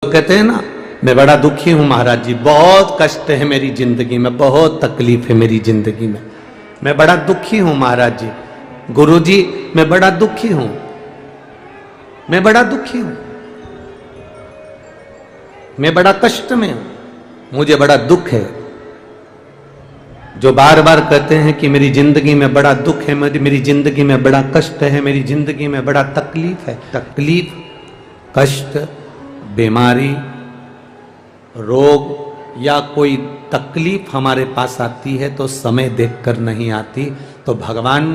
लोग कहते हैं ना, मैं बड़ा दुखी हूं महाराज जी, बहुत कष्ट है मेरी जिंदगी में, बहुत तकलीफ है मेरी जिंदगी में, मैं बड़ा दुखी हूं महाराज जी, गुरु जी मैं बड़ा दुखी हूं, मैं बड़ा दुखी हूं, मैं बड़ा कष्ट में हूं, मुझे बड़ा दुख है। जो बार बार कहते हैं कि मेरी जिंदगी में बड़ा दुख है, मेरी जिंदगी में बड़ा कष्ट है, मेरी जिंदगी में बड़ा तकलीफ है, तकलीफ, कष्ट, बीमारी, रोग या कोई तकलीफ हमारे पास आती है तो समय देखकर नहीं आती, तो भगवान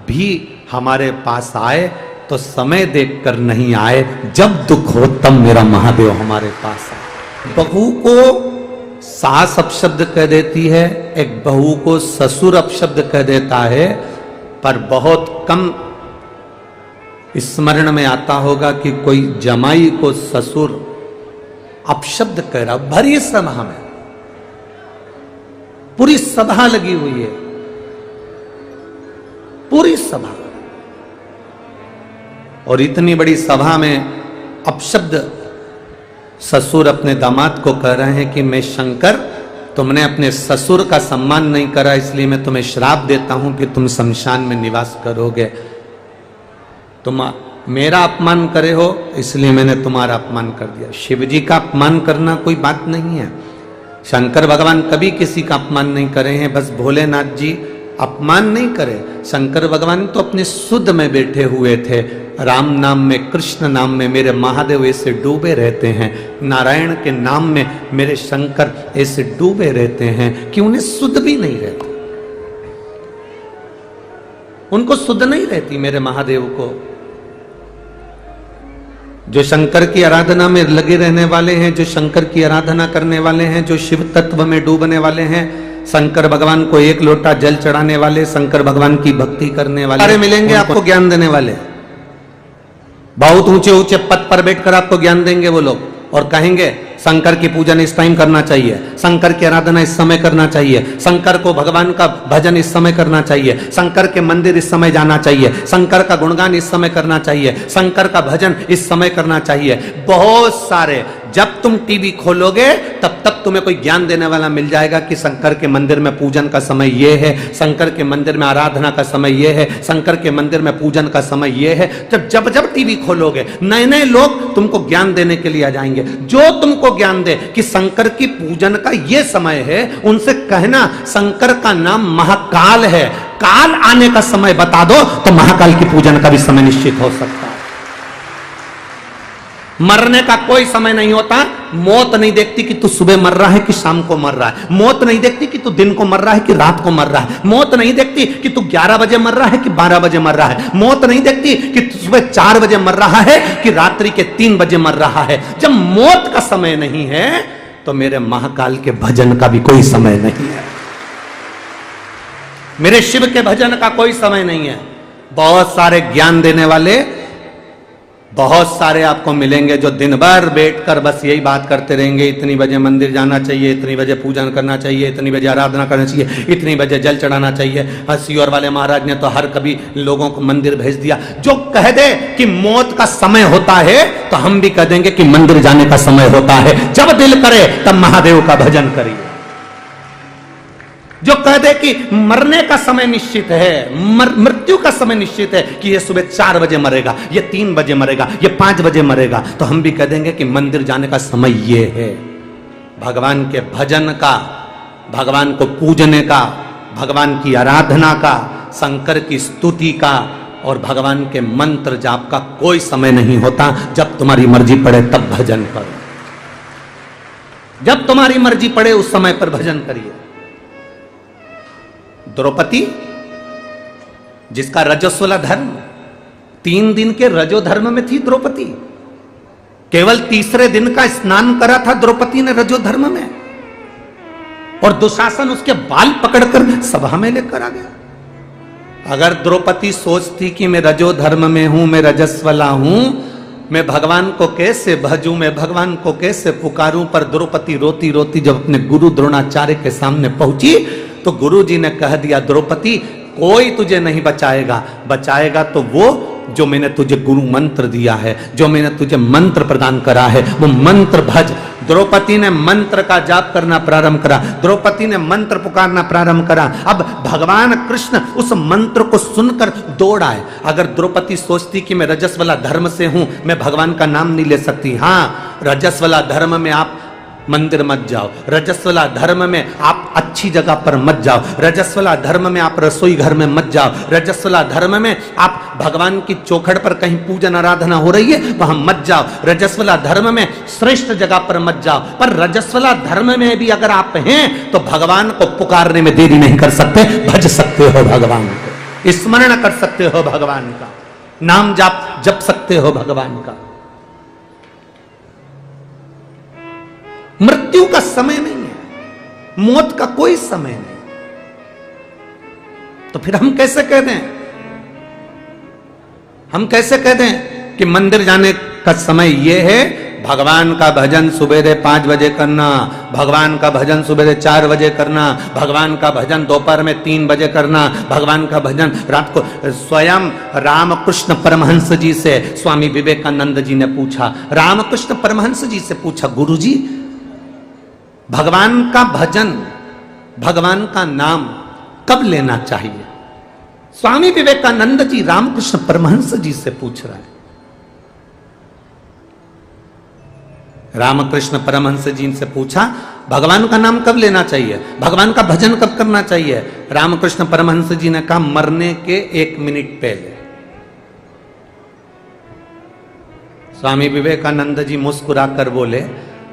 भी हमारे पास आए तो समय देखकर नहीं आए, जब दुख हो तब मेरा महादेव हमारे पास आए। बहू को सास अपशब्द कह देती है, एक बहू को ससुर अपशब्द कह देता है, पर बहुत कम स्मरण में आता होगा कि कोई जमाई को ससुर अपशब्द कह रहा। भरी सभा में, पूरी सभा लगी हुई है, पूरी सभा, और इतनी बड़ी सभा में अपशब्द ससुर अपने दामाद को कह रहे हैं कि मैं शंकर, तुमने अपने ससुर का सम्मान नहीं करा, इसलिए मैं तुम्हें श्राप देता हूं कि तुम शमशान में निवास करोगे। तुम मेरा अपमान करे हो इसलिए मैंने तुम्हारा अपमान कर दिया। शिव जी का अपमान करना कोई बात नहीं है, शंकर भगवान कभी किसी का अपमान नहीं करे हैं, बस भोलेनाथ जी अपमान नहीं करे। शंकर भगवान तो अपने शुद्ध में बैठे हुए थे, राम नाम में, कृष्ण नाम में मेरे महादेव ऐसे डूबे रहते हैं, नारायण के नाम में मेरे शंकर ऐसे डूबे रहते हैं कि उन्हें शुद्ध भी नहीं रहती, उनको शुद्ध नहीं रहती मेरे महादेव को। जो शंकर की आराधना में लगे रहने वाले हैं, जो शंकर की आराधना करने वाले हैं, जो शिव तत्व में डूबने वाले हैं, शंकर भगवान को एक लोटा जल चढ़ाने वाले, शंकर भगवान की भक्ति करने वाले सारे मिलेंगे आपको ज्ञान देने वाले। बहुत ऊंचे ऊंचे पद पर बैठकर आपको ज्ञान देंगे वो लोग, और कहेंगे शंकर की पूजन इस टाइम करना चाहिए, शंकर की आराधना इस समय करना चाहिए, शंकर को भगवान का भजन इस समय करना चाहिए, शंकर के मंदिर इस समय जाना चाहिए, शंकर का गुणगान इस समय करना चाहिए, शंकर का भजन इस समय करना चाहिए। बहुत सारे, जब तुम टीवी खोलोगे तब तक तुम्हें कोई ज्ञान देने वाला मिल जाएगा कि शंकर के मंदिर में पूजन का समय ये है, शंकर के मंदिर में आराधना का समय ये है, शंकर के मंदिर में पूजन का समय ये है। जब जब टीवी खोलोगे नए नए लोग तुमको ज्ञान देने के लिए आ जाएंगे, जो तुमको ज्ञान दे कि शंकर की पूजन का ये समय है, उनसे कहना शंकर का नाम महाकाल है, काल आने का समय बता दो तो महाकाल की पूजन का भी समय निश्चित हो सकता है। मरने का कोई समय नहीं होता, मौत नहीं देखती कि तू सुबह मर रहा है कि शाम को मर रहा है, मौत नहीं देखती कि तू दिन को मर रहा है कि रात को मर रहा है, मौत नहीं देखती कि तू 11 बजे मर रहा है कि 12 बजे मर रहा है, मौत नहीं देखती कि तू सुबह 4 बजे मर रहा है कि रात्रि के 3 बजे मर रहा है। जब मौत का समय नहीं है तो मेरे महाकाल के भजन का भी कोई समय नहीं है, मेरे शिव के भजन का कोई समय नहीं है। बहुत सारे ज्ञान देने वाले, बहुत सारे आपको मिलेंगे जो दिन भर बैठकर बस यही बात करते रहेंगे, इतनी बजे मंदिर जाना चाहिए, इतनी बजे पूजन करना चाहिए, इतनी बजे आराधना करना चाहिए, इतनी बजे जल चढ़ाना चाहिए। हंसियोर वाले महाराज ने तो हर कभी लोगों को मंदिर भेज दिया। जो कह दे कि मौत का समय होता है तो हम भी कह देंगे कि मंदिर जाने का समय होता है, जब दिल करे तब महादेव का भजन करिए। जो कह दे कि मरने का समय निश्चित है, मृत्यु का समय निश्चित है कि ये सुबह 4 बजे मरेगा, ये 3 बजे मरेगा, ये 5 बजे मरेगा, तो हम भी कह देंगे कि मंदिर जाने का समय ये है। भगवान के भजन का, भगवान को पूजने का, भगवान की आराधना का, शंकर की स्तुति का और भगवान के मंत्र जाप का कोई समय नहीं होता। जब तुम्हारी मर्जी पड़े तब भजन करो, जब तुम्हारी मर्जी पड़े उस समय पर भजन करिए। द्रौपदी, जिसका रजस्वला धर्म, 3 दिन के रजो धर्म में थी द्रौपदी, केवल तीसरे दिन का स्नान करा था द्रौपदी ने रजो धर्म में, और दुशासन उसके बाल पकड़कर सभा में लेकर आ गया। अगर द्रौपदी सोचती कि मैं रजो धर्म में हूं, मैं रजस्वला हूं, मैं भगवान को कैसे भजूं, मैं भगवान को कैसे पुकारूं, पर द्रौपदी रोती रोती जब अपने गुरु द्रोणाचार्य के सामने पहुंची तो गुरु जी ने कह दिया, द्रौपदी कोई तुझे नहीं बचाएगा, बचाएगा तो वो जो मैंने तुझे गुरु मंत्र दिया है, जो मैंने तुझे मंत्र प्रदान करा है, वो मंत्र भज। द्रौपदी ने मंत्र का जाप करना प्रारंभ करा, द्रौपदी ने मंत्र पुकारना प्रारंभ करा। अब भगवान कृष्ण उस मंत्र को सुनकर दौड़ आए। अगर द्रौपदी सोचती कि मैं रजस्वला धर्म से हूं, मैं भगवान का नाम नहीं ले सकती, हाँ, रजस्वला धर्म में आप मंदिर मत जाओ, रजस्वला धर्म में आप अच्छी जगह पर मत जाओ, रजस्वला धर्म में आप रसोई घर में मत जाओ, रजस्वला धर्म में आप भगवान की चौखट पर कहीं पूजन आराधना हो रही है वहां मत जाओ, रजस्वला धर्म में श्रेष्ठ जगह पर मत जाओ। पर रजस्वला धर्म में भी अगर आप हैं तो भगवान को पुकारने में देरी नहीं कर सकते, भज सकते हो भगवान को, स्मरण कर सकते हो भगवान का, नाम जाप जप सकते हो भगवान का। मृत्यु का समय नहीं है, मौत का कोई समय नहीं, तो फिर हम कैसे कह दें, हम कैसे कह दें कि मंदिर जाने का समय यह है, भगवान का भजन सुबेरे 5 बजे करना, भगवान का भजन सुबेरे 4 बजे करना, भगवान का भजन दोपहर में 3 बजे करना, भगवान का भजन रात को। स्वयं रामकृष्ण परमहंस जी से स्वामी विवेकानंद जी ने पूछा, रामकृष्ण परमहंस जी से पूछा, गुरुजी भगवान का भजन, भगवान का नाम कब लेना चाहिए? स्वामी विवेकानंद जी रामकृष्ण परमहंस जी से पूछ रहे हैं। रामकृष्ण परमहंस जी से पूछा, भगवान का नाम कब लेना चाहिए, भगवान का भजन कब करना चाहिए? रामकृष्ण परमहंस जी ने कहा, मरने के 1 मिनट पहले। स्वामी विवेकानंद जी मुस्कुराकर बोले,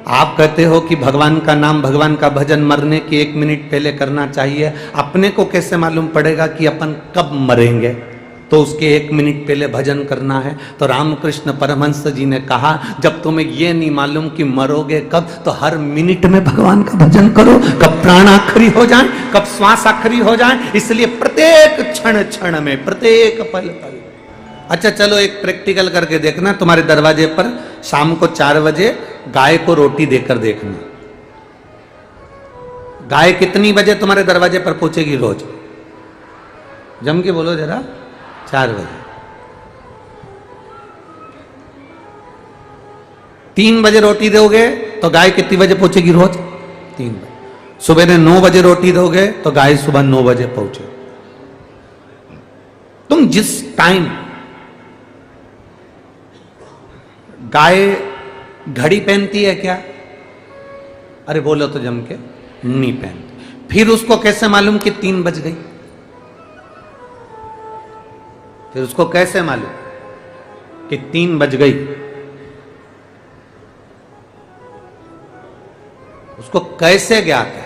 आप कहते हो कि भगवान का नाम, भगवान का भजन मरने के 1 मिनट पहले करना चाहिए, अपने को कैसे मालूम पड़ेगा कि अपन कब मरेंगे, तो उसके 1 मिनट पहले भजन करना है? तो रामकृष्ण परमहंस जी ने कहा, जब तुम्हें यह नहीं मालूम कि मरोगे कब, तो हर मिनट में भगवान का भजन करो, कब प्राण आखिरी हो जाए, कब श्वास आखिरी हो जाए, इसलिए प्रत्येक क्षण क्षण में, प्रत्येक पल पल। अच्छा चलो एक प्रैक्टिकल करके देखना, तुम्हारे दरवाजे पर शाम को 4 बजे गाय को रोटी देकर देखना, गाय कितनी बजे तुम्हारे दरवाजे पर पहुंचेगी रोज? जम के बोलो जरा, 4 बजे। 3 बजे रोटी दोगे तो गाय कितनी बजे पहुंचेगी रोज? 3 बजे। सुबह 9 बजे रोटी दोगे तो गाय सुबह 9 बजे पहुंचे। तुम जिस टाइम गाय घड़ी पहनती है क्या? अरे बोलो तो जम के, नहीं पहनती। फिर उसको कैसे मालूम कि 3 बज गई? फिर उसको कैसे मालूम कि 3 बज गई? उसको कैसे ज्ञात है?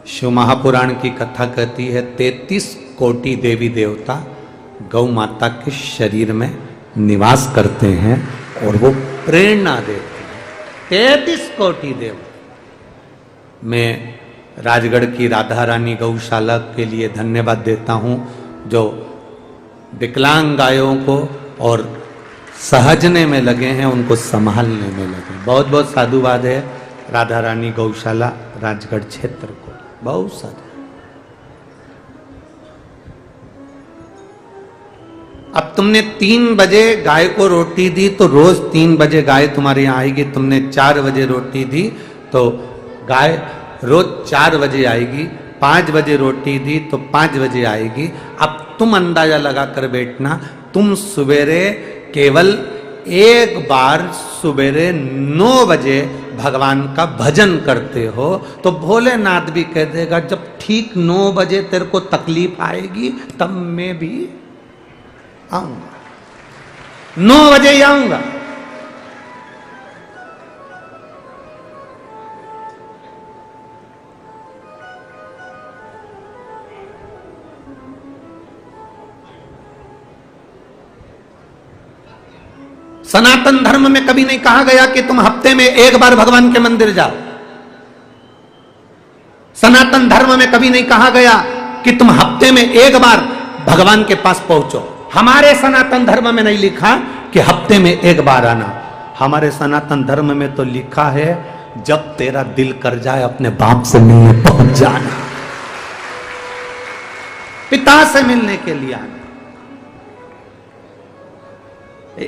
शिव महापुराण की कथा कहती है 33 कोटि देवी देवता गौ माता के शरीर में निवास करते हैं और वो प्रेरणा देते हैं। 33 कोटि देवता। मैं राजगढ़ की राधा रानी गौशाला के लिए धन्यवाद देता हूँ, जो विकलांग गायों को और सहजने में लगे हैं, उनको संभालने में लगे। बहुत बहुत साधुवाद है राधा रानी गौशाला राजगढ़ क्षेत्र को, बहुत सारे। अब तुमने 3 बजे गाय को रोटी दी तो रोज 3 बजे गाय तुम्हारे यहां आएगी। तुमने 4 बजे रोटी दी तो गाय रोज 4 बजे आएगी। 5 बजे रोटी दी तो 5 बजे आएगी। अब तुम अंदाजा लगा कर बैठना, तुम सवेरे केवल एक बार सवेरे 9 बजे भगवान का भजन करते हो तो भोलेनाथ भी कह देगा, जब ठीक 9 बजे तेरे को तकलीफ आएगी तब मैं भी आऊंगा, 9 बजे ही आऊंगा। सनातन धर्म में कभी नहीं कहा गया कि तुम हफ्ते में एक बार भगवान के मंदिर जाओ। सनातन धर्म में कभी नहीं कहा गया कि तुम हफ्ते में एक बार भगवान के पास पहुंचो। हमारे सनातन धर्म में नहीं लिखा कि हफ्ते में एक बार आना। हमारे सनातन धर्म में तो लिखा है जब तेरा दिल कर जाए अपने बाप से मिलने पहुंच जाना, पिता से मिलने के लिए आना।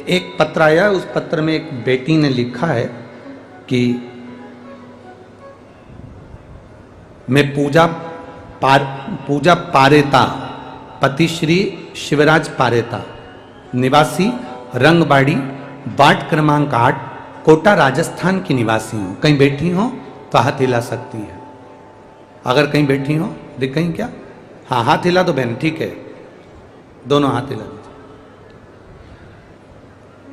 एक पत्र आया, उस पत्र में एक बेटी ने लिखा है कि मैं पूजा पारेता, पति श्री शिवराज पारेता, निवासी रंगबाड़ी, वार्ड क्रमांक 8, कोटा राजस्थान की निवासी हूं। कहीं बैठी हो तो हाथ हिला सकती है। अगर कहीं बैठी हो दिख कहीं क्या? हाँ, हाथ हिला दो बहन, ठीक है, दोनों हाथ हिला दीजिए।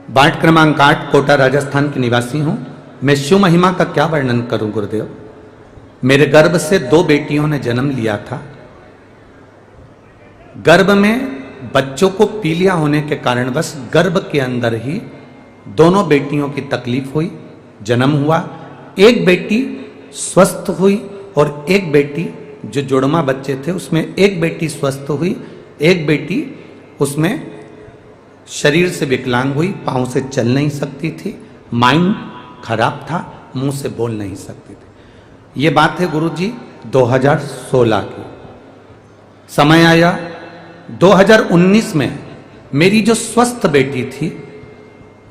वार्ड क्रमांक 8, कोटा राजस्थान की निवासी हूं। मैं शिव महिमा का क्या वर्णन करूं गुरुदेव। मेरे गर्भ से 2 बेटियों ने जन्म लिया था। गर्भ में बच्चों को पीलिया होने के कारण बस गर्भ के अंदर ही दोनों बेटियों की तकलीफ हुई, जन्म हुआ। एक बेटी स्वस्थ हुई और एक बेटी, जो जुड़वा बच्चे थे उसमें एक बेटी स्वस्थ हुई, एक बेटी उसमें शरीर से विकलांग हुई, पांव से चल नहीं सकती थी, माइंड खराब था, मुंह से बोल नहीं सकती थी। ये बात है गुरुजी 2016 की। समय आया 2019 में, मेरी जो स्वस्थ बेटी थी,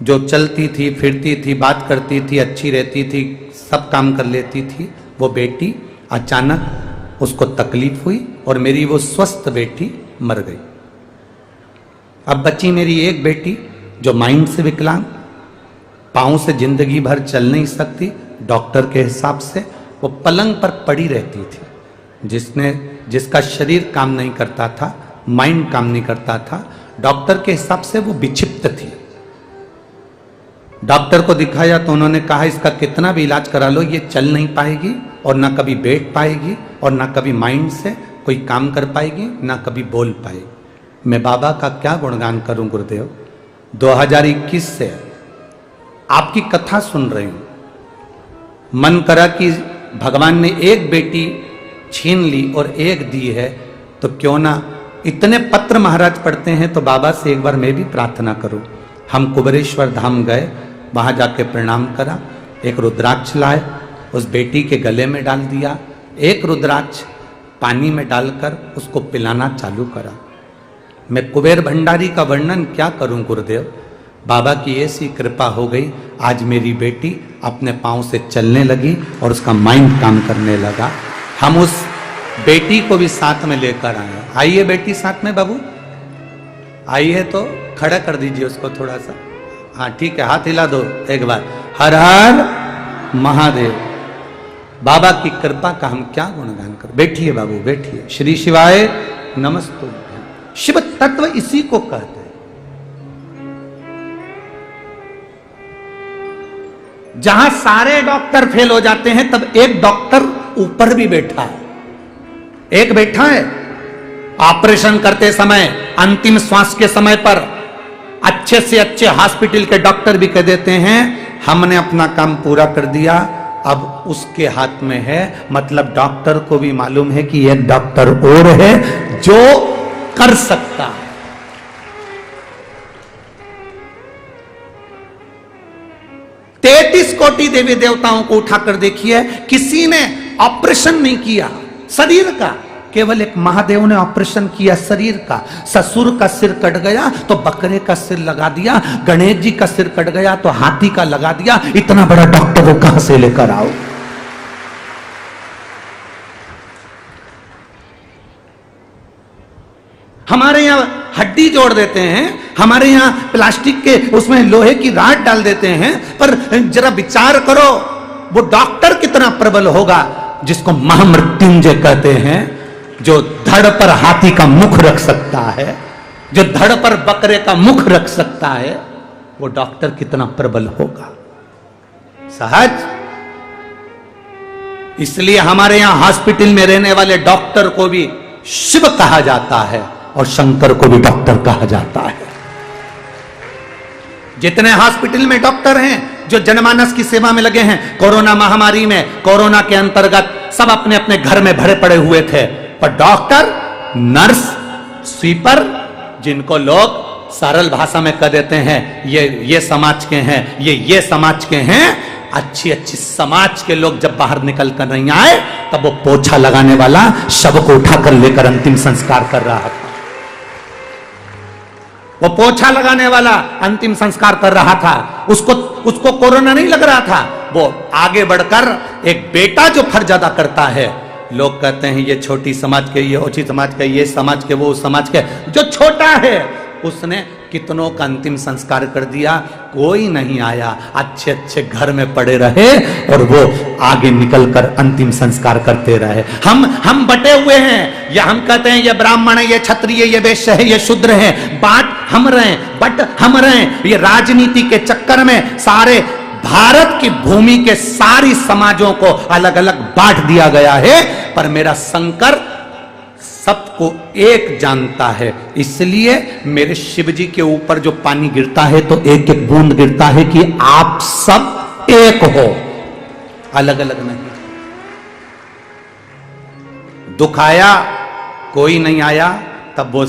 जो चलती थी, फिरती थी, बात करती थी, अच्छी रहती थी, सब काम कर लेती थी, वो बेटी अचानक उसको तकलीफ हुई और मेरी वो स्वस्थ बेटी मर गई। अब बची मेरी एक बेटी जो माइंड से विकलांग, पांव से जिंदगी भर चल नहीं सकती। डॉक्टर के हिसाब से वो पलंग पर पड़ी रहती थी, जिसका शरीर काम नहीं करता था, माइंड काम नहीं करता था। डॉक्टर के हिसाब से वो विक्षिप्त थी। डॉक्टर को दिखाया तो उन्होंने कहा इसका कितना भी इलाज करा लो ये चल नहीं पाएगी और ना कभी बैठ पाएगी और ना कभी माइंड से कोई काम कर पाएगी, ना कभी बोल पाएगी। मैं बाबा का क्या गुणगान करूं गुरुदेव। 2021 से आपकी कथा सुन रही हूं, मन करा कि भगवान ने एक बेटी छीन ली और एक दी है, तो क्यों ना इतने पत्र महाराज पढ़ते हैं तो बाबा से एक बार मैं भी प्रार्थना करूं। हम कुबेरेश्वर धाम गए, वहां जाके प्रणाम करा, एक रुद्राक्ष लाए, उस बेटी के गले में डाल दिया, एक रुद्राक्ष पानी में डालकर उसको पिलाना चालू करा। मैं कुबेर भंडारी का वर्णन क्या करूं गुरुदेव। बाबा की ऐसी कृपा हो गई, आज मेरी बेटी अपने पांव से चलने लगी और उसका माइंड काम करने लगा। हम उस बेटी को भी साथ में लेकर आए। आइए बेटी साथ में, बाबू आइए, तो खड़ा कर दीजिए उसको थोड़ा सा। हाँ ठीक है, हाथ हिला दो एक बार। हर हर महादेव। बाबा की कृपा का हम क्या गुणगान कर। बैठिए बाबू बैठिए। श्री शिवाय नमस्तु। शिव तत्व इसी को कहते हैं। जहां सारे डॉक्टर फेल हो जाते हैं तब एक डॉक्टर ऊपर भी बैठा है। एक बैठा है ऑपरेशन करते समय, अंतिम श्वास के समय पर अच्छे से अच्छे हॉस्पिटल के डॉक्टर भी कह देते हैं हमने अपना काम पूरा कर दिया, अब उसके हाथ में है। मतलब डॉक्टर को भी मालूम है कि एक डॉक्टर और है जो कर सकता है। तेतीस कोटि देवी देवताओं को उठाकर देखिए, किसी ने ऑपरेशन नहीं किया शरीर का, केवल एक महादेव ने ऑपरेशन किया शरीर का। ससुर का सिर कट गया तो बकरे का सिर लगा दिया, गणेश जी का सिर कट गया तो हाथी का लगा दिया। इतना बड़ा डॉक्टर को कहां से लेकर आओ। हमारे यहां हड्डी जोड़ देते हैं, हमारे यहां प्लास्टिक के उसमें लोहे की राड डाल देते हैं, पर जरा विचार करो वो डॉक्टर कितना प्रबल होगा जिसको महामृत्युंजय कहते हैं, जो धड़ पर हाथी का मुख रख सकता है, जो धड़ पर बकरे का मुख रख सकता है, वो डॉक्टर कितना प्रबल होगा। सहज। इसलिए हमारे यहां हॉस्पिटल में रहने वाले डॉक्टर को भी शिव कहा जाता है और शंकर को भी डॉक्टर कहा जाता है। जितने हॉस्पिटल में डॉक्टर हैं जो जनमानस की सेवा में लगे हैं, कोरोना महामारी में, कोरोना के अंतर्गत सब अपने अपने घर में भरे पड़े हुए थे, पर डॉक्टर, नर्स, स्वीपर, जिनको लोग सरल भाषा में कह देते हैं ये समाज के हैं, ये समाज के हैं। अच्छी अच्छी समाज के लोग जब बाहर निकल कर नहीं आए तब वो पोछा लगाने वाला शव को उठाकर लेकर अंतिम संस्कार कर रहा था। वो पोछा लगाने वाला अंतिम संस्कार कर रहा था। उसको कोरोना नहीं लग रहा था। वो आगे बढ़कर एक बेटा जो फर्ज अदा करता है, लोग कहते हैं ये छोटी समाज के, ये ऊंची समाज के, ये समाज के, वो समाज के, जो छोटा है उसने कितनों का अंतिम संस्कार कर दिया। कोई नहीं आया, अच्छे अच्छे घर में पड़े रहे और वो आगे निकलकर अंतिम संस्कार करते रहे। हम बटे हुए हैं, या हम कहते हैं ये ब्राह्मण है, ये क्षत्रिय, ये वैश्य है, ये शूद्र है, बांट हम रहे, बट हम रहे। ये राजनीति के चक्कर में सारे भारत की भूमि के सारी समाजों को अलग अलग बांट दिया गया है, पर मेरा शंकर सबको एक जानता है। इसलिए मेरे शिव जी के ऊपर जो पानी गिरता है तो एक एक बूंद गिरता है कि आप सब एक हो, अलग अलग नहीं। दुख आया कोई नहीं आया, तब वो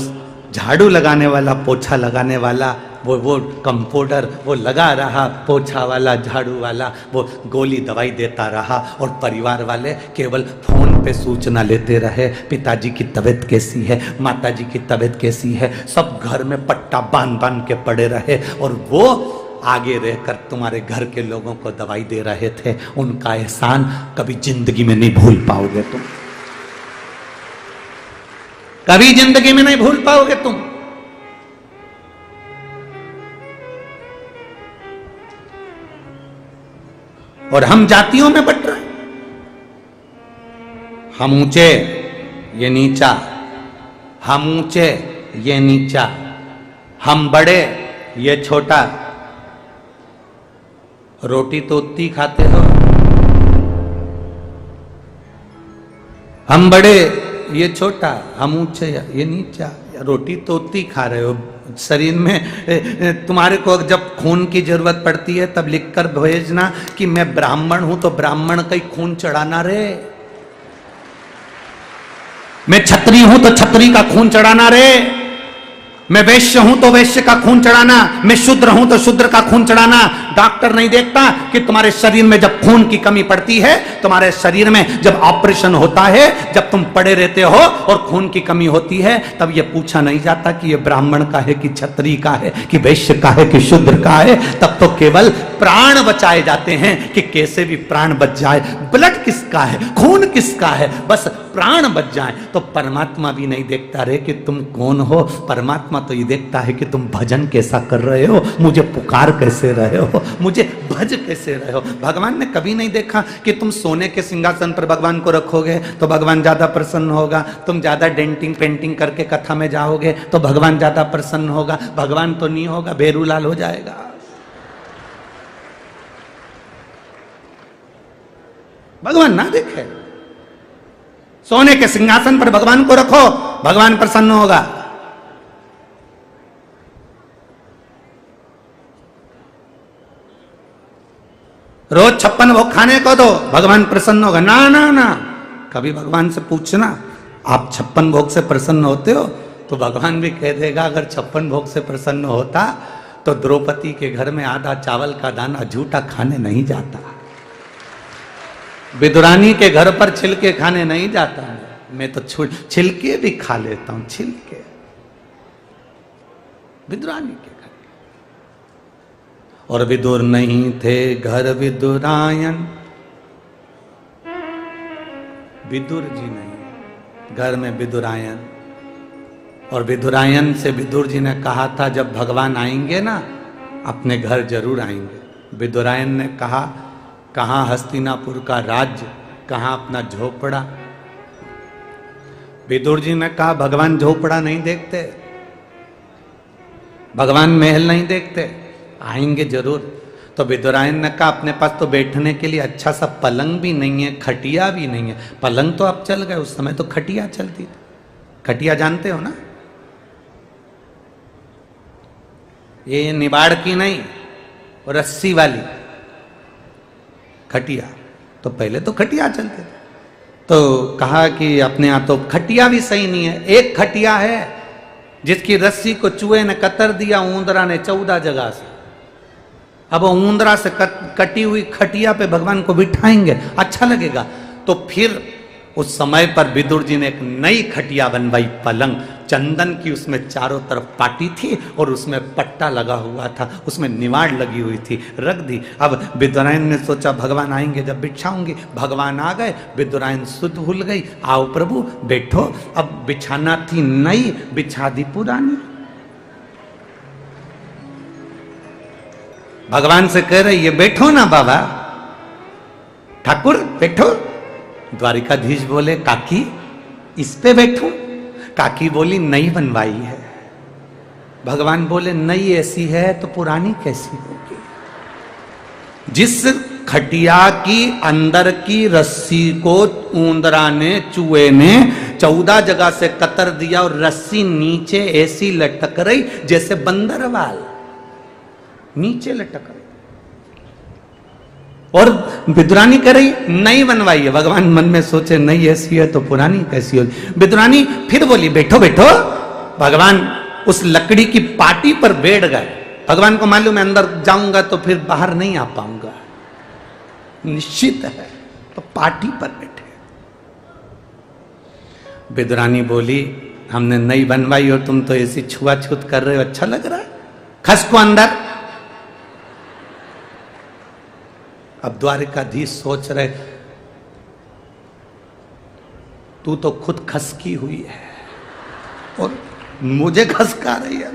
झाड़ू लगाने वाला, पोछा लगाने वाला, वो कंपाउंडर वो लगा रहा, पोछा वाला, झाड़ू वाला वो गोली दवाई देता रहा, और परिवार वाले केवल फोन पे सूचना लेते रहे, पिताजी की तबीयत कैसी है, माताजी की तबीयत कैसी है। सब घर में पट्टा बांध बांध के पड़े रहे, और वो आगे रहकर तुम्हारे घर के लोगों को दवाई दे रहे थे। उनका एहसान कभी जिंदगी में नहीं भूल पाओगे तुम, कभी जिंदगी में नहीं भूल पाओगे तुम। और हम जातियों में बट रहे हैं, हम ऊंचे ये नीचा, हम ऊंचे ये नीचा, हम बड़े ये छोटा। रोटी तो उतनी खाते हो, हम बड़े ये छोटा, हम ऊंचे ये नीचा। रोटी तो उतनी खा रहे हो, शरीर में तुम्हारे को जब खून की जरूरत पड़ती है तब लिखकर भेजना कि मैं ब्राह्मण हूं, तो ब्राह्मण का ही खून चढ़ाना रे। मैं क्षत्रिय हूं तो क्षत्रिय का खून चढ़ाना रे। मैं वैश्य हूं तो वैश्य का खून चढ़ाना, मैं शूद्र हूं तो शूद्र का खून चढ़ाना। डॉक्टर नहीं देखता कि तुम्हारे शरीर में जब खून की कमी पड़ती है, तुम्हारे शरीर में जब ऑपरेशन होता है, जब तुम पड़े रहते हो और खून की कमी होती है, तब यह पूछा नहीं जाता कि यह ब्राह्मण का है कि क्षत्रिय का है कि वैश्य का है कि शूद्र का है। तब तो केवल प्राण बचाए जाते हैं कि कैसे भी प्राण बच जाए। ब्लड किसका है, खून किसका है, बस प्राण बच जाए। तो परमात्मा भी नहीं देखता रे कि तुम कौन हो, परमात्मा तो ये देखता है कि तुम भजन कैसा कर रहे हो, मुझे पुकार कैसे रहे हो, मुझे भज कैसे रहे हो। भगवान ने कभी नहीं देखा कि तुम सोने के सिंहासन पर भगवान को रखोगे तो भगवान ज्यादा प्रसन्न होगा, तुम ज्यादा डेंटिंग पेंटिंग करके कथा में जाओगे तो भगवान ज्यादा प्रसन्न होगा। भगवान तो नहीं होगा, भेरूलाल हो जाएगा। भगवान ना देखे, सोने के सिंहासन पर भगवान को रखो, भगवान प्रसन्न होगा। रोज 56 भोग खाने को दो, भगवान प्रसन्न होगा। ना ना ना, कभी भगवान से पूछना आप 56 भोग से प्रसन्न होते हो, तो भगवान भी कह देगा अगर 56 भोग से प्रसन्न होता तो द्रौपदी के घर में आधा चावल का दाना झूठा खाने नहीं जाता, विदुरानी के घर पर छिलके खाने नहीं जाता। मैं तो छिलके भी खा लेता हूं, छिलके विदुरानी के घर। और विदुर नहीं थे घर विदुरायन, विदुर जी नहीं, घर में विदुरायन। और विदुरायन से विदुर जी ने कहा था जब भगवान आएंगे ना अपने घर जरूर आएंगे। विदुरायन ने कहा कहाँ हस्तिनापुर का राज्य, कहाँ अपना झोपड़ा। विदुर जी ने कहा भगवान झोपड़ा नहीं देखते, भगवान महल नहीं देखते, आएंगे जरूर। तो विदुरायन ने कहा अपने पास तो बैठने के लिए अच्छा सा पलंग भी नहीं है, खटिया भी नहीं है। पलंग तो अब चल गए, उस समय तो खटिया चलती थी। खटिया जानते हो ना, ये निबाड़ की नहीं, रस्सी वाली खटिया। तो पहले तो खटिया चलते थे। तो कहा कि अपने यहाँ तो खटिया भी सही नहीं है, एक खटिया है जिसकी रस्सी को चूहे ने कतर दिया, ऊंदरा ने 14 जगह से। अब ऊंदरा से कटी हुई खटिया पे भगवान को बिठाएंगे, अच्छा लगेगा। तो फिर उस समय पर विदुर जी ने एक नई खटिया बनवाई, पलंग चंदन की, उसमें चारों तरफ पाटी थी और उसमें पट्टा लगा हुआ था, उसमें निवाड़ लगी हुई थी, रख दी। अब विदुरायन ने सोचा भगवान आएंगे जब बिछाऊंगी। भगवान आ गए, विदुरायन सुध भूल गई, आओ प्रभु बैठो। अब बिछाना थी नई, बिछा दी पुरानी। भगवान से कह रही है बैठो ना बाबा, ठाकुर बैठो। द्वारिकाधीश बोले काकी इस पे बैठूं? काकी बोली नई बनवाई है। भगवान बोले नई ऐसी है तो पुरानी कैसी होगी? जिस खटिया की अंदर की रस्सी को ऊंदरा ने, चूहे ने 14 जगह से कतर दिया और रस्सी नीचे ऐसी लटक रही जैसे बंदरवाल नीचे लटक रही, और विदुरानी कह रही नई बनवाई है। भगवान मन में सोचे नई ऐसी है तो पुरानी कैसी होगी? विदुरानी फिर बोली बैठो बैठो। भगवान उस लकड़ी की पाटी पर बैठ गए। भगवान को मालूम है अंदर जाऊंगा तो फिर बाहर नहीं आ पाऊंगा, निश्चित है, तो पाटी पर बैठे। विदुरानी बोली हमने नई बनवाई और तुम तो ऐसी छुआछूत कर रहे हो, अच्छा लग रहा है, खसको अंदर। अब द्वारिकाधीश सोच रहे तू तो खुद खसकी हुई है और मुझे खसका रही है।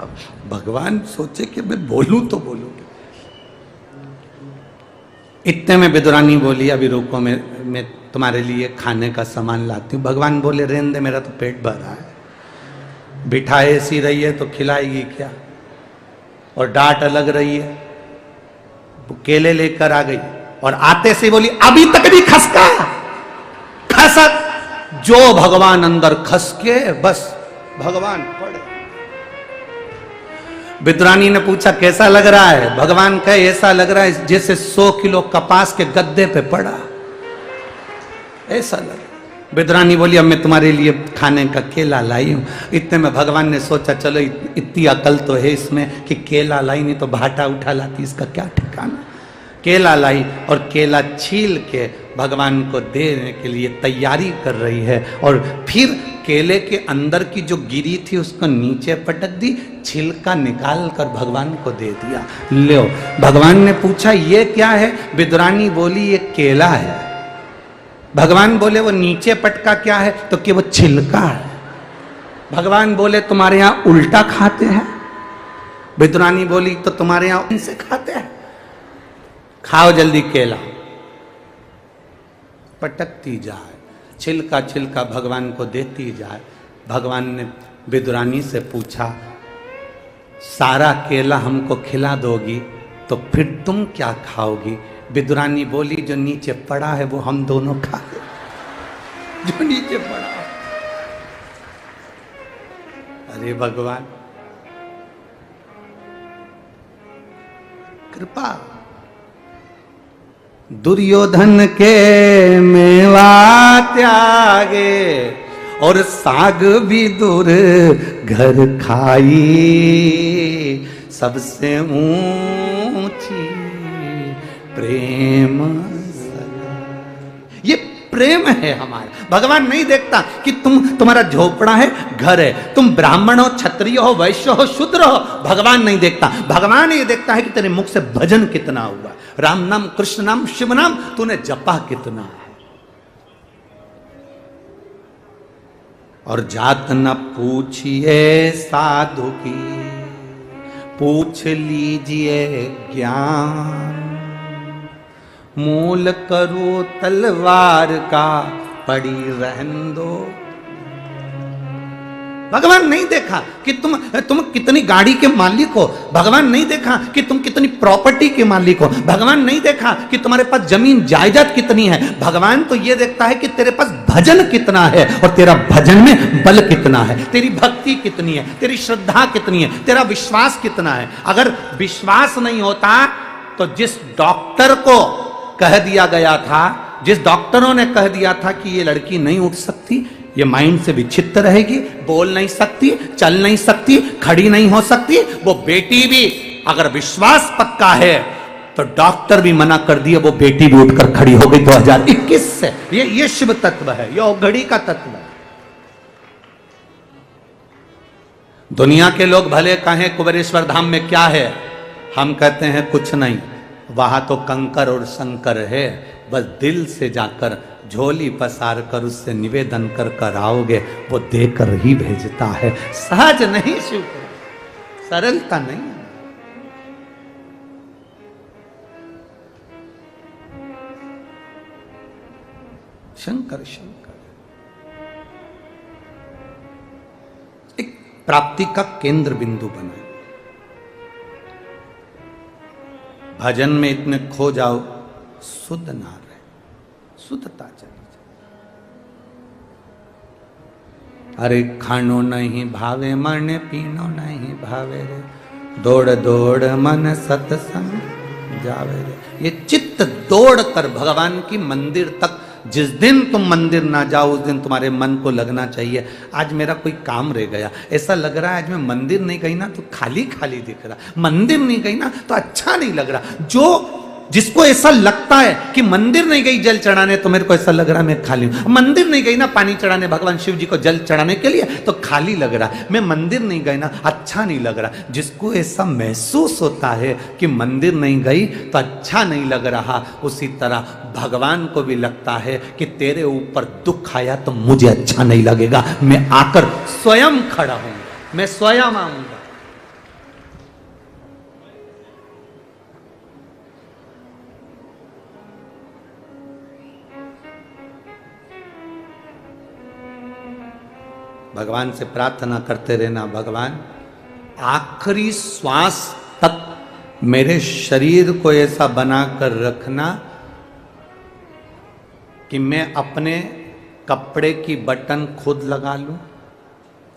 अब भगवान सोचे कि मैं बोलूं तो बोलूं। इतने में विदुरानी बोली अभी रुको, मैं तुम्हारे लिए खाने का सामान लाती हूँ। भगवान बोले रहने दे, मेरा तो पेट भर रहा है। बिठाए ऐसी रही है तो खिलाएगी क्या? और डांट अलग रही है। वो केले लेकर आ गई और आते से बोली अभी तक नहीं खसका। खसक जो भगवान अंदर खसके बस भगवान पड़े। विदुरानी ने पूछा कैसा लग रहा है? भगवान कहे ऐसा लग रहा है जैसे 100 किलो कपास के गद्दे पे पड़ा, ऐसा लग। विदुरानी बोली अब मैं तुम्हारे लिए खाने का केला लाई हूं। इतने में भगवान ने सोचा चलो इतनी अकल तो है इसमें कि केला लाई, नहीं तो भाटा उठा लाती, इसका क्या ठिकाना। केला लाई और केला छील के भगवान को देने के लिए तैयारी कर रही है। और फिर केले के अंदर की जो गिरी थी उसको नीचे पटक दी, छिलका निकाल कर भगवान को दे दिया। लो, भगवान ने पूछा ये क्या है? विदुरानी बोली ये केला है। भगवान बोले वो नीचे पटका क्या है? तो कि वो छिलका है। भगवान बोले तुम्हारे यहां उल्टा खाते हैं? विदुरानी बोली तो तुम्हारे यहां इनसे खाते हैं, खाओ जल्दी केला। पटकती जाए, छिलका छिलका भगवान को देती जाए। भगवान ने विदुरानी से पूछा सारा केला हमको खिला दोगी तो फिर तुम क्या खाओगी? विदुरानी बोली जो नीचे पड़ा है वो हम दोनों खा ले, जो नीचे पड़ा है। अरे भगवान कृपा। दुर्योधन के मेवा त्यागे और साग भी दूर घर खाई, सबसे ऊंची प्रेम। ये प्रेम है हमारा। भगवान नहीं देखता कि तुम्हारा झोपड़ा है, घर है, तुम ब्राह्मण हो, क्षत्रिय हो, वैश्य हो, शूद्र हो, भगवान नहीं देखता। भगवान ये देखता है कि तेरे मुख से भजन कितना हुआ, राम नाम, कृष्ण नाम, शिव नाम तूने जपा कितना है। और जात न पूछिए साधु की, पूछ लीजिए ज्ञान। मूल करो तलवार का, पड़ी रहन दो। भगवान नहीं देखा कि तुम कितनी गाड़ी के मालिक हो। भगवान नहीं देखा कि तुम कितनी प्रॉपर्टी के मालिक हो। भगवान नहीं देखा कि तुम्हारे पास जमीन जायदाद कितनी है। भगवान तो ये देखता है कि तेरे पास भजन कितना है और तेरा भजन में बल कितना है, तेरी भक्ति कितनी है, तेरी श्रद्धा कितनी है, तेरा विश्वास कितना है। अगर विश्वास नहीं होता तो जिस डॉक्टर को कह दिया गया था, जिस डॉक्टरों ने कह दिया था कि ये लड़की नहीं उठ सकती, ये माइंड से विचित्र रहेगी, बोल नहीं सकती, चल नहीं सकती, खड़ी नहीं हो सकती। वो बेटी भी अगर विश्वास पक्का है तो डॉक्टर भी मना कर दिया, वो बेटी भी उठकर खड़ी हो गई 2021 से। ये शिव तत्व है, ये औघड़ी का तत्व है। दुनिया के लोग भले कहें कुबेरेश्वर धाम में क्या है, हम कहते हैं कुछ नहीं, वहां तो कंकर और शंकर है। बस दिल से जाकर झोली पसार कर उससे निवेदन कर कर आओगे, वो देकर ही भेजता है। सहज नहीं शिव, सरलता नहीं। शंकर शंकर एक प्राप्ति का केंद्र बिंदु बना। भजन में इतने खो जाओ, शुद्ध ना रहे, शुद्धता चली जाए। अरे खानो नहीं भावे मन, पीनो नहीं भावे रे, दौड़ दौड़ मन सत्संग जावे रे। ये चित्त दौड़ कर भगवान की मंदिर तक, जिस दिन तुम मंदिर ना जाओ उस दिन तुम्हारे मन को लगना चाहिए आज मेरा कोई काम रह गया। ऐसा लग रहा है आज मैं मंदिर नहीं गई ना तो खाली खाली दिख रहा, मंदिर नहीं गई ना तो अच्छा नहीं लग रहा। जो जिसको ऐसा लगता है कि मंदिर नहीं गई जल चढ़ाने तो मेरे को ऐसा लग रहा है मैं खाली हूं, मंदिर नहीं गई ना पानी चढ़ाने भगवान शिव जी को जल चढ़ाने के लिए तो खाली लग रहा है, मैं मंदिर नहीं गई ना अच्छा नहीं लग रहा। जिसको ऐसा महसूस होता है कि मंदिर नहीं गई तो अच्छा नहीं लग रहा, उसी तरह भगवान को भी लगता है कि तेरे ऊपर दुख आया तो मुझे अच्छा नहीं लगेगा, मैं आकर स्वयं खड़ा हूं, मैं स्वयं आऊंगा। भगवान से प्रार्थना करते रहना, भगवान आखिरी श्वास तक मेरे शरीर को ऐसा बनाकर रखना कि मैं अपने कपड़े की बटन खुद लगा लूं,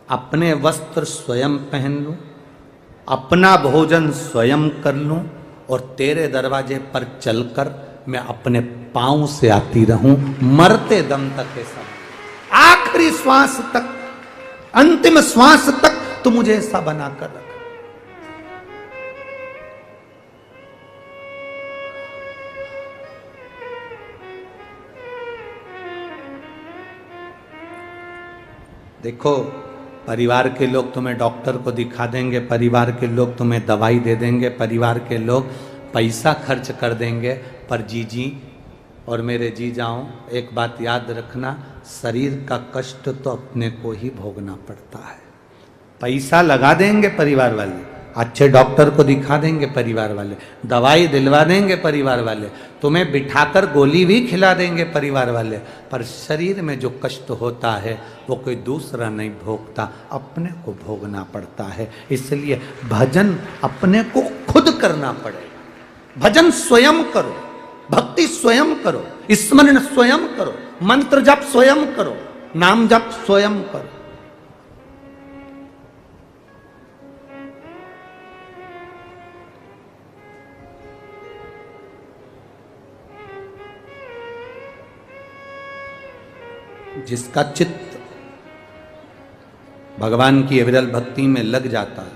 अपने वस्त्र स्वयं पहन लूं, अपना भोजन स्वयं कर लूं और तेरे दरवाजे पर चलकर मैं अपने पांव से आती रहूं मरते दम तक। ऐसा आखिरी श्वास तक, अंतिम श्वास तक तो मुझे ऐसा बनाकर रख। देखो परिवार के लोग तुम्हें डॉक्टर को दिखा देंगे, परिवार के लोग तुम्हें दवाई दे देंगे, परिवार के लोग पैसा खर्च कर देंगे, पर जीजी और मेरे जी जाओ एक बात याद रखना, शरीर का कष्ट तो अपने को ही भोगना पड़ता है। पैसा लगा देंगे परिवार वाले, अच्छे डॉक्टर को दिखा देंगे परिवार वाले, दवाई दिलवा देंगे परिवार वाले, तुम्हें बिठाकर गोली भी खिला देंगे परिवार वाले, पर शरीर में जो कष्ट होता है वो कोई दूसरा नहीं भोगता, अपने को भोगना पड़ता है। इसलिए भजन अपने को खुद करना पड़ेगा। भजन स्वयं करो, भक्ति स्वयं करो, स्मरण स्वयं करो, मंत्र जप स्वयं करो, नाम जप स्वयं करो। जिसका चित्त भगवान की अविरल भक्ति में लग जाता है,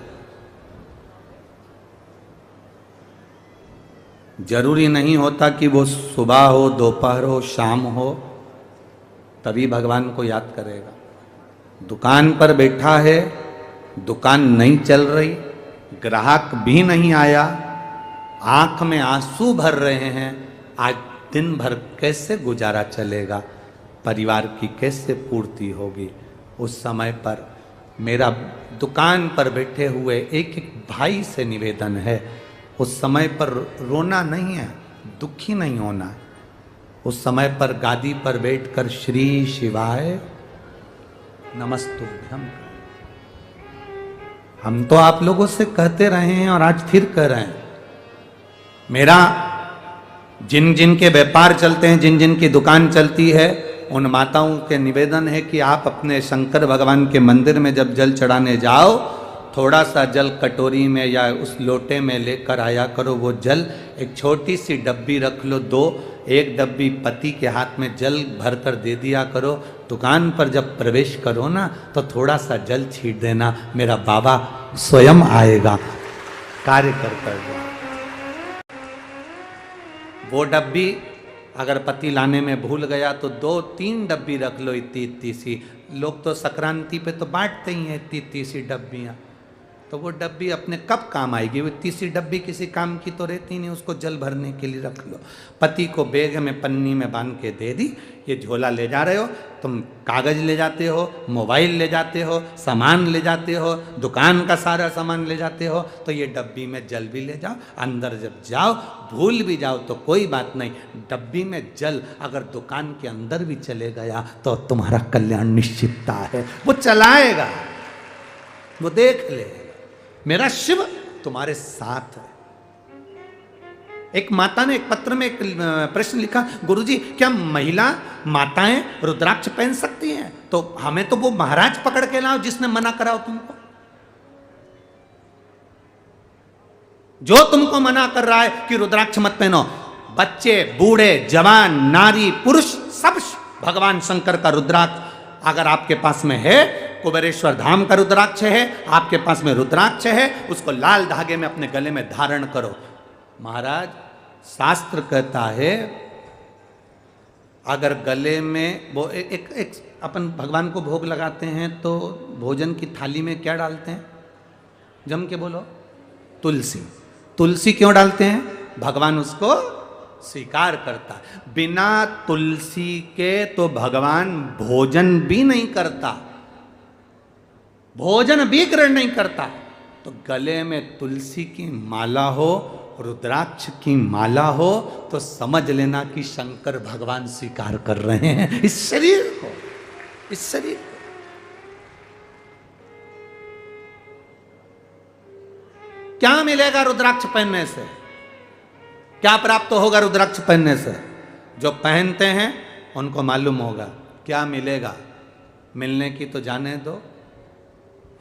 जरूरी नहीं होता कि वो सुबह हो, दोपहर हो, शाम हो तभी भगवान को याद करेगा। दुकान पर बैठा है, दुकान नहीं चल रही, ग्राहक भी नहीं आया, आंख में आंसू भर रहे हैं, आज दिन भर कैसे गुजारा चलेगा, परिवार की कैसे पूर्ति होगी। उस समय पर मेरा दुकान पर बैठे हुए एक एक भाई से निवेदन है, उस समय पर रोना नहीं है, दुखी नहीं होना है। उस समय पर गादी पर बैठकर श्री शिवाय नमस्तुभ्यम, हम तो आप लोगों से कहते रहे हैं और आज फिर कह रहे हैं। मेरा जिन जिन के व्यापार चलते हैं, जिन जिन की दुकान चलती है, उन माताओं के निवेदन है कि आप अपने शंकर भगवान के मंदिर में जब जल चढ़ाने जाओ, थोड़ा सा जल कटोरी में या उस लोटे में लेकर आया करो। वो जल एक छोटी सी डब्बी रख लो, 2 एक डब्बी पति के हाथ में जल भरकर दे दिया करो। दुकान पर जब प्रवेश करो ना तो थोड़ा सा जल छीट देना, मेरा बाबा स्वयं आएगा, कार्य कर जाओ। वो डब्बी अगर पति लाने में भूल गया तो 2-3 डब्बी रख लो, इतनी इतनी सी। लोग तो संक्रांति पे तो बांटते ही हैं इतनी इतनी सी डब्बियाँ, तो वो डब्बी अपने कब काम आएगी? वो इतनी सी डब्बी किसी काम की तो रहती नहीं, उसको जल भरने के लिए रख लो। पति को बैग में पन्नी में बांध के दे दी, ये झोला ले जा रहे हो तुम, कागज ले जाते हो, मोबाइल ले जाते हो, सामान ले जाते हो, दुकान का सारा सामान ले जाते हो, तो ये डब्बी में जल भी ले जाओ। अंदर जब जाओ भूल भी जाओ तो कोई बात नहीं, डब्बी में जल अगर दुकान के अंदर भी चले गया तो तुम्हारा कल्याण निश्चितता है। वो चलाएगा, वो देख ले, मेरा शिव तुम्हारे साथ है। एक माता ने एक पत्र में एक प्रश्न लिखा, गुरुजी क्या महिला माताएं रुद्राक्ष पहन सकती हैं? तो हमें तो वो महाराज पकड़ के लाओ जिसने मना कराओ तुमको। जो तुमको मना कर रहा है कि रुद्राक्ष मत पहनो, बच्चे, बूढ़े, जवान, नारी, पुरुष, सब भगवान शंकर का रुद्राक्ष अगर आपके पास में है, कुबेरेश्वर धाम का रुद्राक्ष है, आपके पास में रुद्राक्ष है, उसको लाल धागे में अपने गले में धारण करो। महाराज शास्त्र कहता है अगर गले में वो एक अपन भगवान को भोग लगाते हैं तो भोजन की थाली में क्या डालते हैं? जम के बोलो। तुलसी। तुलसी क्यों डालते हैं? भगवान उसको स्वीकार करता है। बिना तुलसी के तो भगवान भोजन भी नहीं करता, भोजन भी ग्रहण नहीं करता। तो गले में तुलसी की माला हो, रुद्राक्ष की माला हो, तो समझ लेना कि शंकर भगवान स्वीकार कर रहे हैं इस शरीर को, इस शरीर को। क्या मिलेगा रुद्राक्ष पहनने से? क्या प्राप्त होगा रुद्राक्ष पहनने से? जो पहनते हैं उनको मालूम होगा क्या मिलेगा। मिलने की तो जाने दो।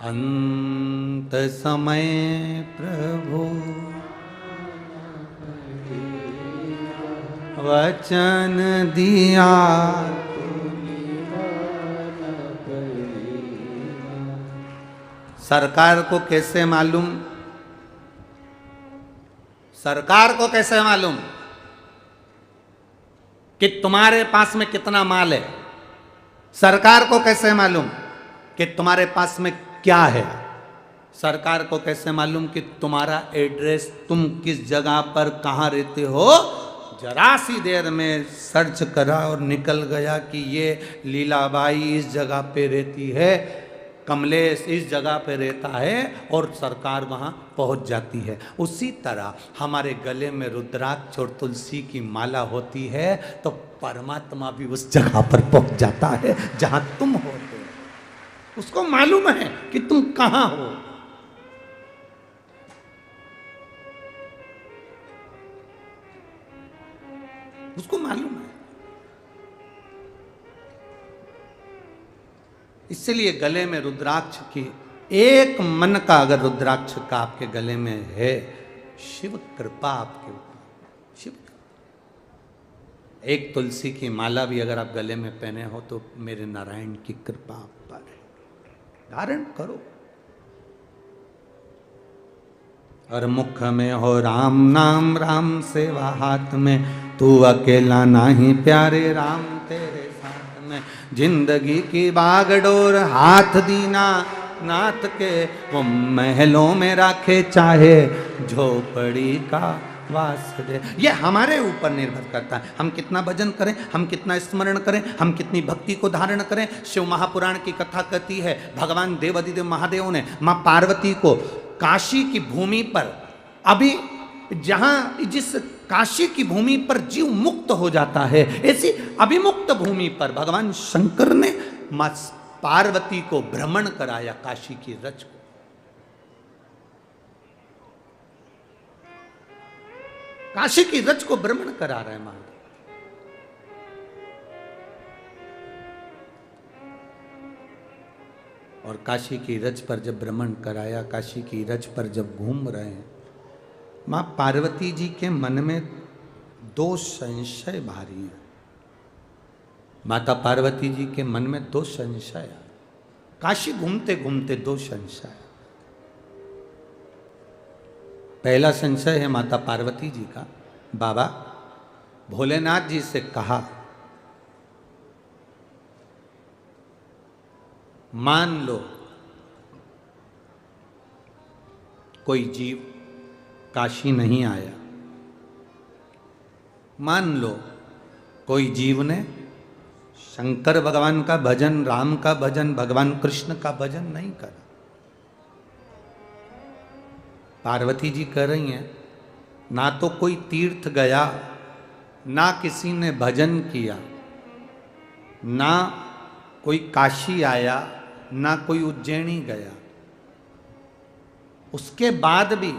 अंत समय प्रभु वचन दिया, सरकार को कैसे मालूम? सरकार को कैसे मालूम कि तुम्हारे पास में कितना माल है? सरकार को कैसे मालूम कि तुम्हारे पास में क्या है? सरकार को कैसे मालूम कि तुम्हारा एड्रेस, तुम किस जगह पर कहाँ रहते हो? जरा सी देर में सर्च करा और निकल गया कि ये लीलाबाई इस जगह पे रहती है, कमलेश इस जगह पे रहता है, और सरकार वहाँ पहुँच जाती है। उसी तरह हमारे गले में रुद्राक्ष और तुलसी की माला होती है तो परमात्मा भी उस जगह पर पहुँच जाता है जहाँ तुम होते हो। उसको मालूम है कि तुम कहाँ हो। उसको मालूम है। इसलिए गले में रुद्राक्ष की एक मन का अगर रुद्राक्ष का आपके गले में है, शिव कृपा आपके ऊपर। शिव एक तुलसी की माला भी अगर आप गले में पहने हो तो मेरे नारायण की कृपा आप पर है। धारण करो। और मुख में हो राम नाम, राम सेवा हाथ में, तू अकेला नाही प्यारे राम तेरे साथ में। जिंदगी की बागडोर हाथ दीना नाथ के, वो महलों में रखे चाहे झोपड़ी का वास दे। ये हमारे ऊपर निर्भर करता है, हम कितना भजन करें, हम कितना स्मरण करें, हम कितनी भक्ति को धारण करें। शिव महापुराण की कथा कहती है भगवान देवाधिदेव महादेव ने माँ पार्वती को काशी की भूमि पर, अभी जहां जिस काशी की भूमि पर जीव मुक्त हो जाता है, ऐसी अभिमुक्त भूमि पर भगवान शंकर ने मां पार्वती को भ्रमण कराया काशी की रज को। काशी की रज को भ्रमण करा रहे महादेव। और काशी की रज पर जब भ्रमण कराया, काशी की रज पर जब घूम रहे हैं, मां पार्वती जी के मन में दो संशय भारी हैं। माता पार्वती जी के मन में दो संशय, काशी घूमते घूमते दो संशय। पहला संशय है माता पार्वती जी का, बाबा भोलेनाथ जी से कहा, मान लो कोई जीव काशी नहीं आया, मान लो कोई जीव ने शंकर भगवान का भजन, राम का भजन, भगवान कृष्ण का भजन नहीं करा। पार्वती जी कह रही हैं, ना तो कोई तीर्थ गया, ना किसी ने भजन किया, ना कोई काशी आया, ना कोई उज्जैनी गया, उसके बाद भी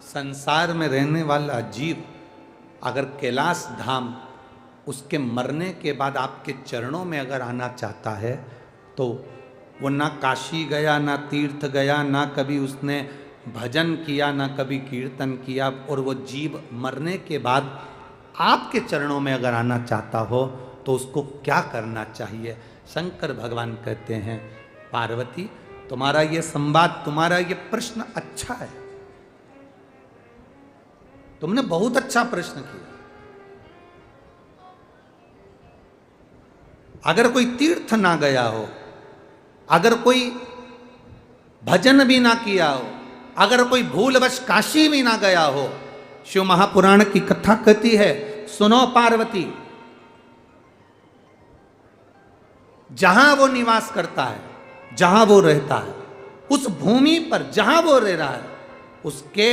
संसार में रहने वाला जीव अगर कैलाश धाम उसके मरने के बाद आपके चरणों में अगर आना चाहता है तो वो ना काशी गया, ना तीर्थ गया, ना कभी उसने भजन किया, ना कभी कीर्तन किया, और वो जीव मरने के बाद आपके चरणों में अगर आना चाहता हो तो उसको क्या करना चाहिए? शंकर भगवान कहते हैं, पार्वती तुम्हारा ये संवाद, तुम्हारा ये प्रश्न अच्छा है, तुमने बहुत अच्छा प्रश्न किया। अगर कोई तीर्थ ना गया हो, अगर कोई भजन भी ना किया हो, अगर कोई भूलवश काशी भी ना गया हो, शिव महापुराण की कथा कहती है, सुनो पार्वती, जहां वो निवास करता है, जहां वो रहता है, उस भूमि पर जहां वो रह रहा है, उसके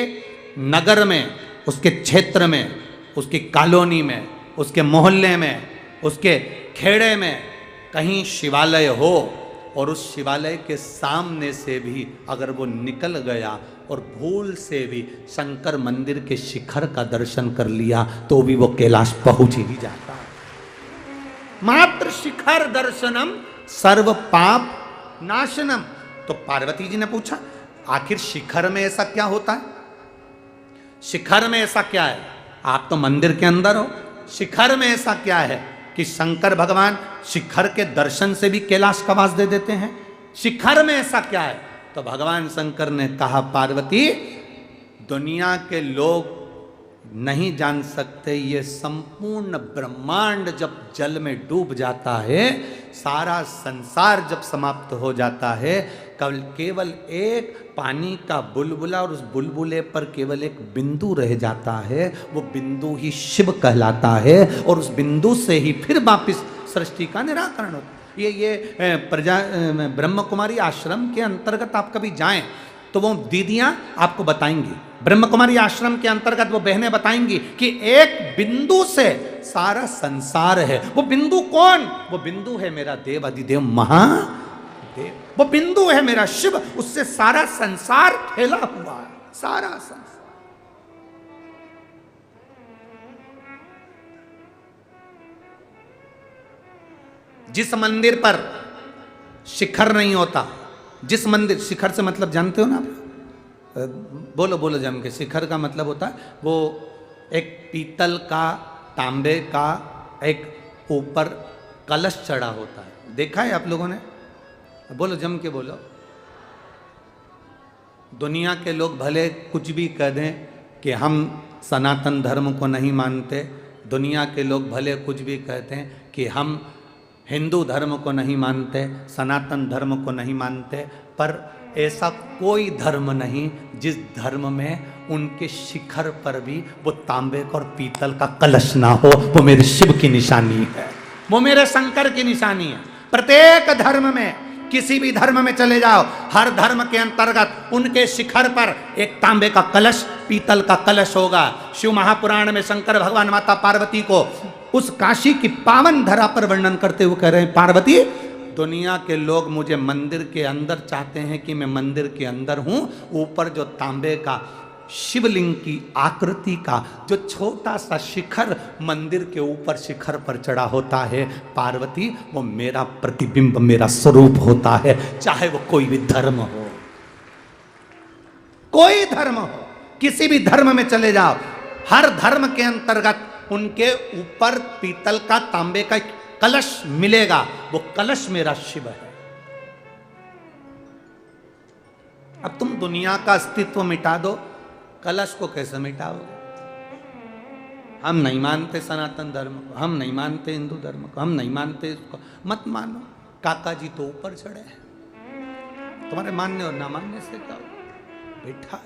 नगर में, उसके क्षेत्र में, उसकी कॉलोनी में, उसके मोहल्ले में, उसके खेड़े में कहीं शिवालय हो, और उस शिवालय के सामने से भी अगर वो निकल गया और भूल से भी शंकर मंदिर के शिखर का दर्शन कर लिया तो भी वो कैलाश पहुंच ही जाता है। मात्र शिखर दर्शनम सर्व पाप नाशनम। तो पार्वती जी ने पूछा, आखिर शिखर में ऐसा क्या होता है? शिखर में ऐसा क्या है? आप तो मंदिर के अंदर हो, शिखर में ऐसा क्या है कि शंकर भगवान शिखर के दर्शन से भी कैलाश का वास दे देते हैं? शिखर में ऐसा क्या है? तो भगवान शंकर ने कहा, पार्वती दुनिया के लोग नहीं जान सकते, ये संपूर्ण ब्रह्मांड जब जल में डूब जाता है, सारा संसार जब समाप्त हो जाता है, केवल एक पानी का बुलबुला और उस बुलबुले पर केवल एक बिंदु रह जाता है, वो बिंदु ही शिव कहलाता है, और उस बिंदु से ही फिर वापिस सृष्टि का निराकरण होता है। ये ब्रह्म कुमारी आश्रम के अंतर्गत आप कभी जाएं तो वो दीदियां आपको बताएंगी, ब्रह्म कुमारी आश्रम के अंतर्गत वो बहनें बताएंगी कि एक बिंदु से सारा संसार है। वो बिंदु कौन? वो बिंदु है मेरा देव अधिदेव महादेव, वो बिंदु है मेरा शिव, उससे सारा संसार फैला हुआ है, सारा संसार। जिस मंदिर पर शिखर नहीं होता, जिस मंदिर, शिखर से मतलब जानते हो ना आप? बोलो बोलो जम के। शिखर का मतलब होता है वो एक पीतल का, तांबे का एक ऊपर कलश चढ़ा होता है, देखा है आप लोगों ने? बोलो जम के बोलो। दुनिया के लोग भले कुछ भी कह दें कि हम सनातन धर्म को नहीं मानते, दुनिया के लोग भले कुछ भी कहते हैं कि हम हिंदू धर्म को नहीं मानते, सनातन धर्म को नहीं मानते, पर ऐसा कोई धर्म नहीं जिस धर्म में उनके शिखर पर भी वो तांबे का और पीतल का कलश ना हो। वो मेरे शिव की निशानी है, वो मेरे शंकर की निशानी है। प्रत्येक धर्म में, किसी भी धर्म में चले जाओ, हर धर्म के अंतर्गत उनके शिखर पर एक तांबे का कलश, पीतल का कलश होगा। शिव महापुराण में शंकर भगवान माता पार्वती को उस काशी की पावन धरा पर वर्णन करते हुए कह रहे हैं, पार्वती दुनिया के लोग मुझे मंदिर के अंदर चाहते हैं कि मैं मंदिर के अंदर हूं, ऊपर जो तांबे का शिवलिंग की आकृति का जो छोटा सा शिखर मंदिर के ऊपर शिखर पर चढ़ा होता है, पार्वती वो मेरा प्रतिबिंब, मेरा स्वरूप होता है, चाहे वो कोई भी धर्म हो, कोई धर्म हो, किसी भी धर्म में चले जाओ, हर धर्म के अंतर्गत उनके ऊपर पीतल का तांबे का कलश मिलेगा, वो कलश मेरा शिव है। अब तुम दुनिया का अस्तित्व मिटा दो, कलश को कैसे मिटाओगे? हम नहीं मानते सनातन धर्म को, हम नहीं मानते हिंदू धर्म को, हम नहीं मानते इसको, मत मानो। काका जी तो ऊपर चढ़े हैं, तुम्हारे मानने और ना मानने से क्या बैठा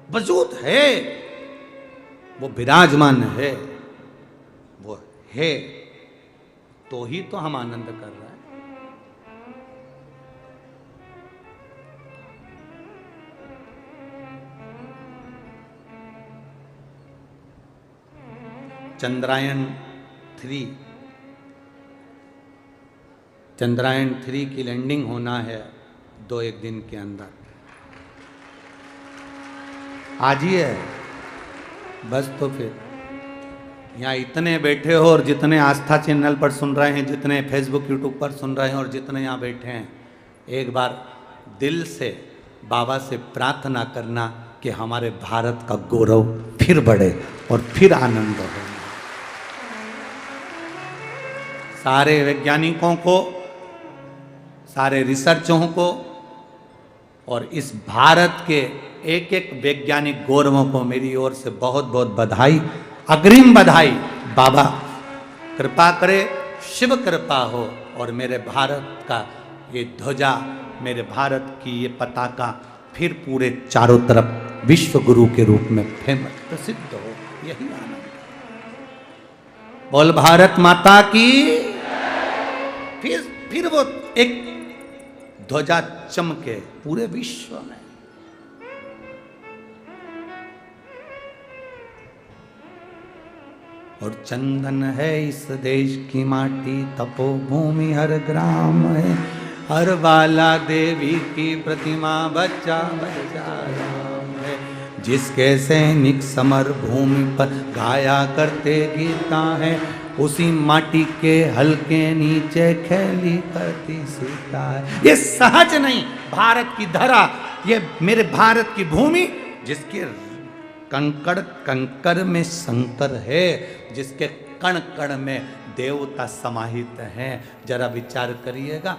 वजूद है, वो विराजमान है, वो है, तो ही तो हम आनंद कर रहे हैं। चंद्रायन 3 की लैंडिंग होना है 2-1 दिन के अंदर। आज ही है बस। तो फिर यहाँ इतने बैठे हो, और जितने आस्था चैनल पर सुन रहे हैं, जितने फेसबुक यूट्यूब पर सुन रहे हैं, और जितने यहाँ बैठे हैं, एक बार दिल से बाबा से प्रार्थना करना कि हमारे भारत का गौरव फिर बढ़े और फिर आनंद हो। सारे वैज्ञानिकों को, सारे रिसर्चों को, और इस भारत के एक एक वैज्ञानिक गौरवों को मेरी ओर से बहुत बहुत बधाई, अग्रिम बधाई। बाबा कृपा करे, शिव कृपा हो, और मेरे भारत का ये ध्वजा, मेरे भारत की ये पताका फिर पूरे चारों तरफ विश्व गुरु के रूप में फेमस प्रसिद्ध हो। यही आनंद। बोल भारत माता की। फिर वो एक ध्वजा चमके पूरे विश्व में। और चंदन है इस देश की माटी, तपोभूमि हर ग्राम है, हर बाला देवी की प्रतिमा बच्चा बच्चा राम है। जिसके सैनिक समर भूमि पर गाया करते गीता है, उसी माटी के हल्के नीचे खेली करती सीता है। ये सहज नहीं, भारत की धरा, ये मेरे भारत की भूमि, जिसके कंकड़ कंकर में शंकर है, जिसके कण कण में देवता समाहित हैं। जरा विचार करिएगा,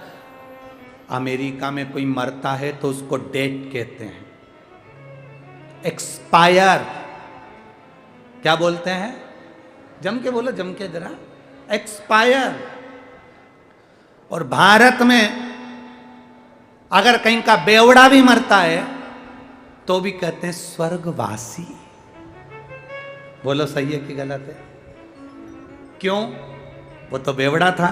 अमेरिका में कोई मरता है तो उसको डेट कहते हैं, एक्सपायर। क्या बोलते हैं? जम के बोलो, जम के जरा। एक्सपायर। और भारत में अगर कहीं का बेवड़ा भी मरता है तो भी कहते हैं स्वर्गवासी। बोलो सही है कि गलत है? क्यों? वो तो बेवड़ा था,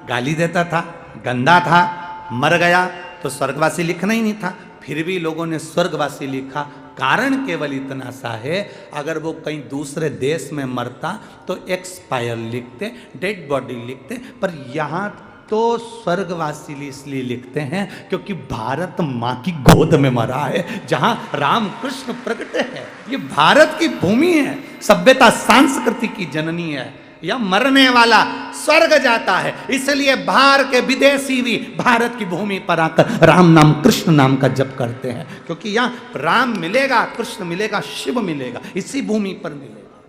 गाली देता था, गंदा था, मर गया तो स्वर्गवासी लिखना ही नहीं था, फिर भी लोगों ने स्वर्गवासी लिखा। कारण केवल इतना सा है, अगर वो कहीं दूसरे देश में मरता तो एक्सपायर लिखते, डेड बॉडी लिखते, पर यहाँ तो स्वर्गवासी इसलिए लिखते हैं क्योंकि भारत माँ की गोद में मरा है, जहाँ राम कृष्ण प्रकट है। ये भारत की भूमि है, सभ्यता संस्कृति की जननी है। या मरने वाला स्वर्ग जाता है, इसलिए बाहर के विदेशी भी भारत की भूमि पर आकर राम नाम कृष्ण नाम का जप करते हैं, क्योंकि यहाँ राम मिलेगा, कृष्ण मिलेगा, शिव मिलेगा, इसी भूमि पर मिलेगा,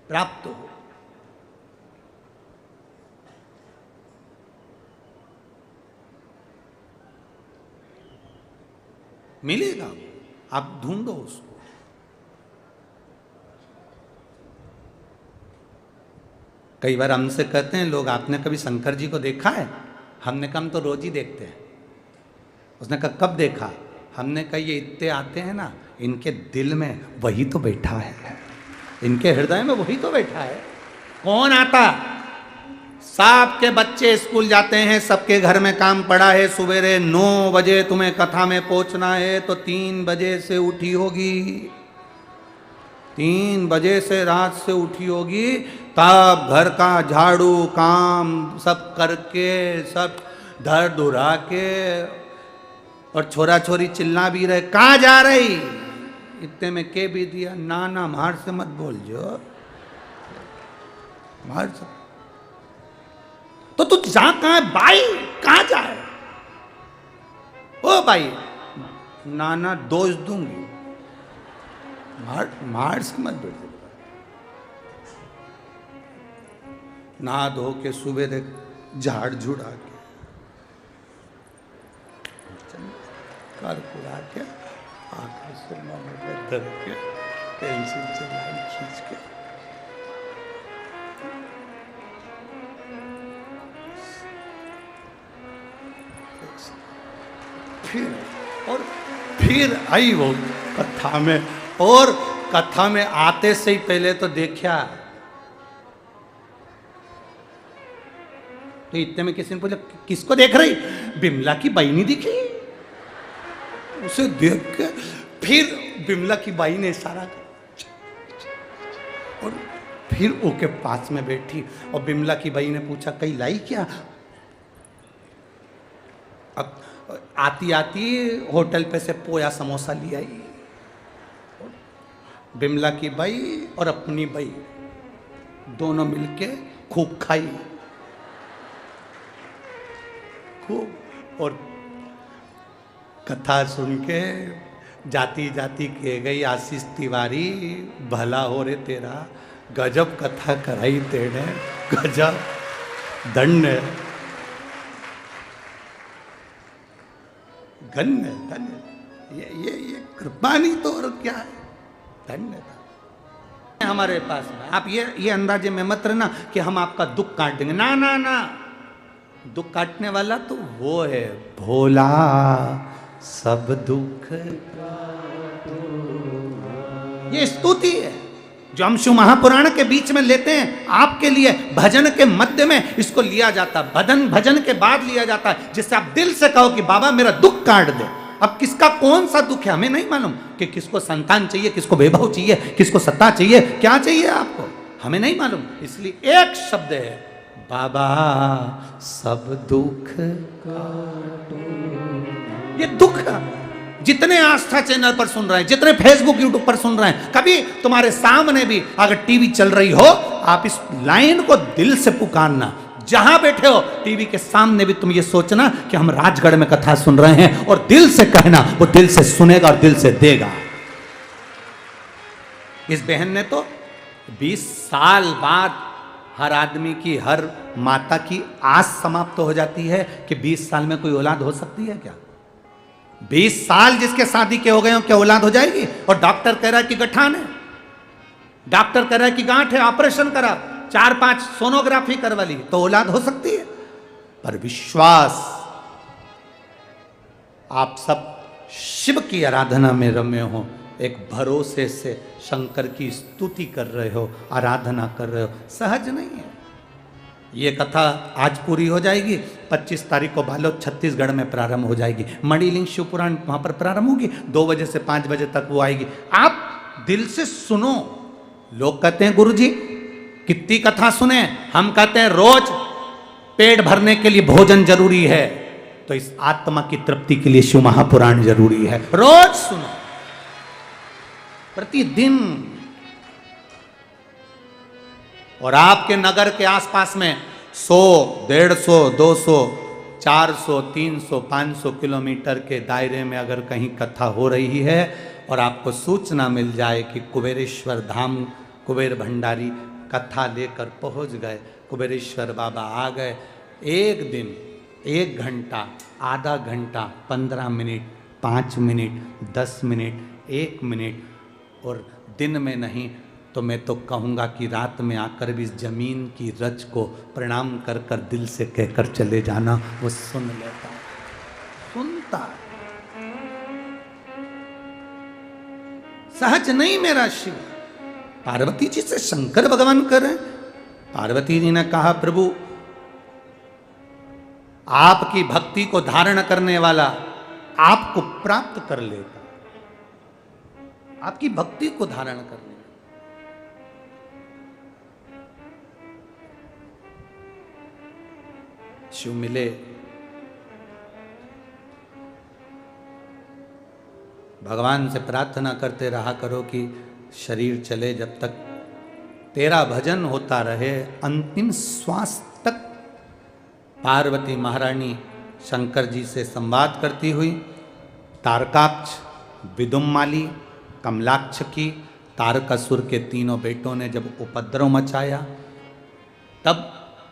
प्राप्त हो। मिलेगा, आप ढूंढो उसको। कई बार हमसे कहते हैं लोग, आपने कभी शंकर जी को देखा है? हमने कहा हम तो रोज ही देखते हैं। उसने कहा कब देखा? हमने कहा ये इतने आते हैं ना, इनके दिल में वही तो बैठा है, इनके हृदय में वही तो बैठा है। कौन आता? सबके बच्चे स्कूल जाते हैं, सबके घर में काम पड़ा है, सवेरे 9 बजे तुम्हें कथा में पहुंचना है तो 3 बजे से उठी होगी, 3 बजे से रात से उठी होगी, तब घर का झाड़ू काम सब करके, सब धर धुरा के, और छोरा छोरी चिल्ला भी रहे, कहाँ जा रही? इतने में के भी दिया, ना ना मार से मत बोल जो, मार से। तो तू जा कहाँ है भाई? कहाँ जाए? ओ भाई, नाना दोष दूंगी, मार से मत बैठ, नहा धो के सुबह झाड़ झुड़ा के कर कुड़ा के आंखों से धर के पेंसिल से लाइन खींच के फिर आई वो कथा में, और कथा में आते से ही पहले तो देखा, तो इतने में किसी ने पूछा किसको देख रही, बिमला की बाई नहीं दिखी, उसे देख के फिर बिमला की बाई ने इशारा और फिर ओके पास में बैठी, और बिमला की बाई ने पूछा कहीं लाई क्या। अब आती आती होटल पे से पोया समोसा ले आई, बिमला की बाई और अपनी बाई दोनों मिलके खूब खाई खूब, और कथा सुन के जाती जाती कह गई आशीष तिवारी भला हो रे तेरा, गजब कथा कराई तेने, गजब धन्य धन्य धन्य, ये कृपा नहीं तो और क्या है, धन्य हमारे पास में। आप ये अंदाजे में मत रहना कि हम आपका दुख काट देंगे, ना ना ना, दुख काटने वाला तो वो है भोला, सब दुख ये स्तुति है जो हम शिव महापुराण के बीच में लेते हैं आपके लिए, भजन के मध्य में इसको लिया जाता है, भजन के बाद लिया जाता है, जिससे आप दिल से कहो कि बाबा मेरा दुख काट दे। अब किसका कौन सा दुख है हमें नहीं मालूम, कि किसको संतान चाहिए, किसको वैभव चाहिए, किसको सत्ता चाहिए, क्या चाहिए आपको, हमें नहीं मालूम। इसलिए एक शब्द है बाबा सब दुख काटो। ये दुख जितने आस्था चैनल पर सुन रहे हैं, जितने फेसबुक यूट्यूब पर सुन रहे हैं, कभी तुम्हारे सामने भी अगर टीवी चल रही हो, आप इस लाइन को दिल से पुकारना, जहां बैठे हो टीवी के सामने भी तुम ये सोचना कि हम राजगढ़ में कथा सुन रहे हैं, और दिल से कहना, वो दिल से सुनेगा और दिल से देगा। इस बहन ने तो 20 साल बाद हर आदमी की, हर माता की आस समाप्त हो जाती है कि 20 साल में कोई औलाद हो सकती है क्या। 20 साल जिसके शादी के हो गए हो, क्या औलाद हो जाएगी। और डॉक्टर कह रहा है कि गठान है, डॉक्टर कह रहा है कि गांठ है, ऑपरेशन करा, 4-5 सोनोग्राफी करवा ली तो औलाद हो सकती है। पर विश्वास, आप सब शिव की आराधना में रमे हो, एक भरोसे से शंकर की स्तुति कर रहे हो, आराधना कर रहे हो, सहज नहीं है। ये कथा आज पूरी हो जाएगी, 25 तारीख को बालोद छत्तीसगढ़ में प्रारंभ हो जाएगी। मणिलिंग शिव पुराण वहां पर प्रारंभ होगी, 2 बजे से 5 बजे तक वो आएगी। आप दिल से सुनो। लोग कहते हैं गुरुजी कितनी कथा सुने, हम कहते हैं रोज पेट भरने के लिए भोजन जरूरी है, तो इस आत्मा की तृप्ति के लिए शिव महापुराण जरूरी है। रोज सुनो, प्रतिदिन। और आपके नगर के आसपास में 100, 150, 200, 400, 300, 500 किलोमीटर के दायरे में अगर कहीं कथा हो रही है और आपको सूचना मिल जाए कि कुबेरेश्वर धाम कुबेर भंडारी कथा लेकर पहुंच गए, कुबेरेश्वर बाबा आ गए, एक दिन 1 घंटा, आधा घंटा, 15 मिनट, 5 मिनट, 10 मिनट, 1 मिनट, और दिन में नहीं तो मैं तो कहूँगा कि रात में आकर भी इस जमीन की रज को प्रणाम कर कर दिल से कहकर चले जाना, वो सुन लेता, सुनता। सहज नहीं मेरा शिव। पार्वती जी से शंकर भगवान कर रहे। पार्वती जी ने कहा प्रभु आपकी भक्ति को धारण करने वाला आपको प्राप्त कर लेगा, आपकी भक्ति को धारण करने। शिव मिले, भगवान से प्रार्थना करते रहा करो कि शरीर चले जब तक तेरा भजन होता रहे, अंतिम श्वास तक। पार्वती महारानी शंकर जी से संवाद करती हुई तारकाक्ष, विदुम्माली, कमलाक्ष की तारकासुर के तीनों बेटों ने जब उपद्रव मचाया, तब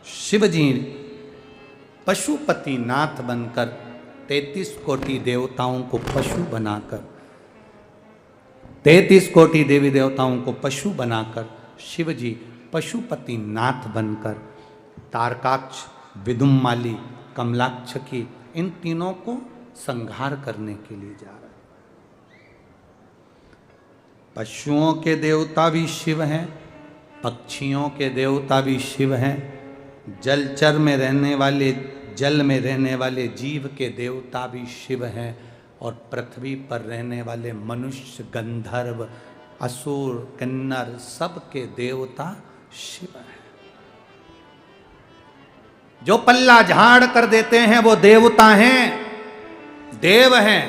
शिवजी पशुपति नाथ बनकर 33 कोटि देवताओं को पशु बनाकर, 33 कोटि देवी देवताओं को पशु बनाकर शिवजी पशुपति नाथ बनकर तारकाक्ष, विदुम्माली, कमलाक्ष की इन तीनों को संहार करने के लिए जा रहे हैं। पशुओं के देवता भी शिव हैं, पक्षियों के देवता भी शिव हैं, जलचर में रहने वाले, जल में रहने वाले जीव के देवता भी शिव हैं, और पृथ्वी पर रहने वाले मनुष्य, गंधर्व, असुर, किन्नर, सब के देवता शिव हैं। जो पल्ला झाड़ कर देते हैं वो देवता हैं, देव हैं,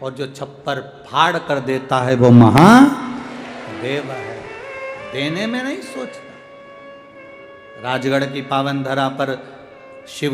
और जो छप्पर फाड़ कर देता है वो महादेव है। देने में नहीं सोचता। राजगढ़ की पावन धरा पर शिव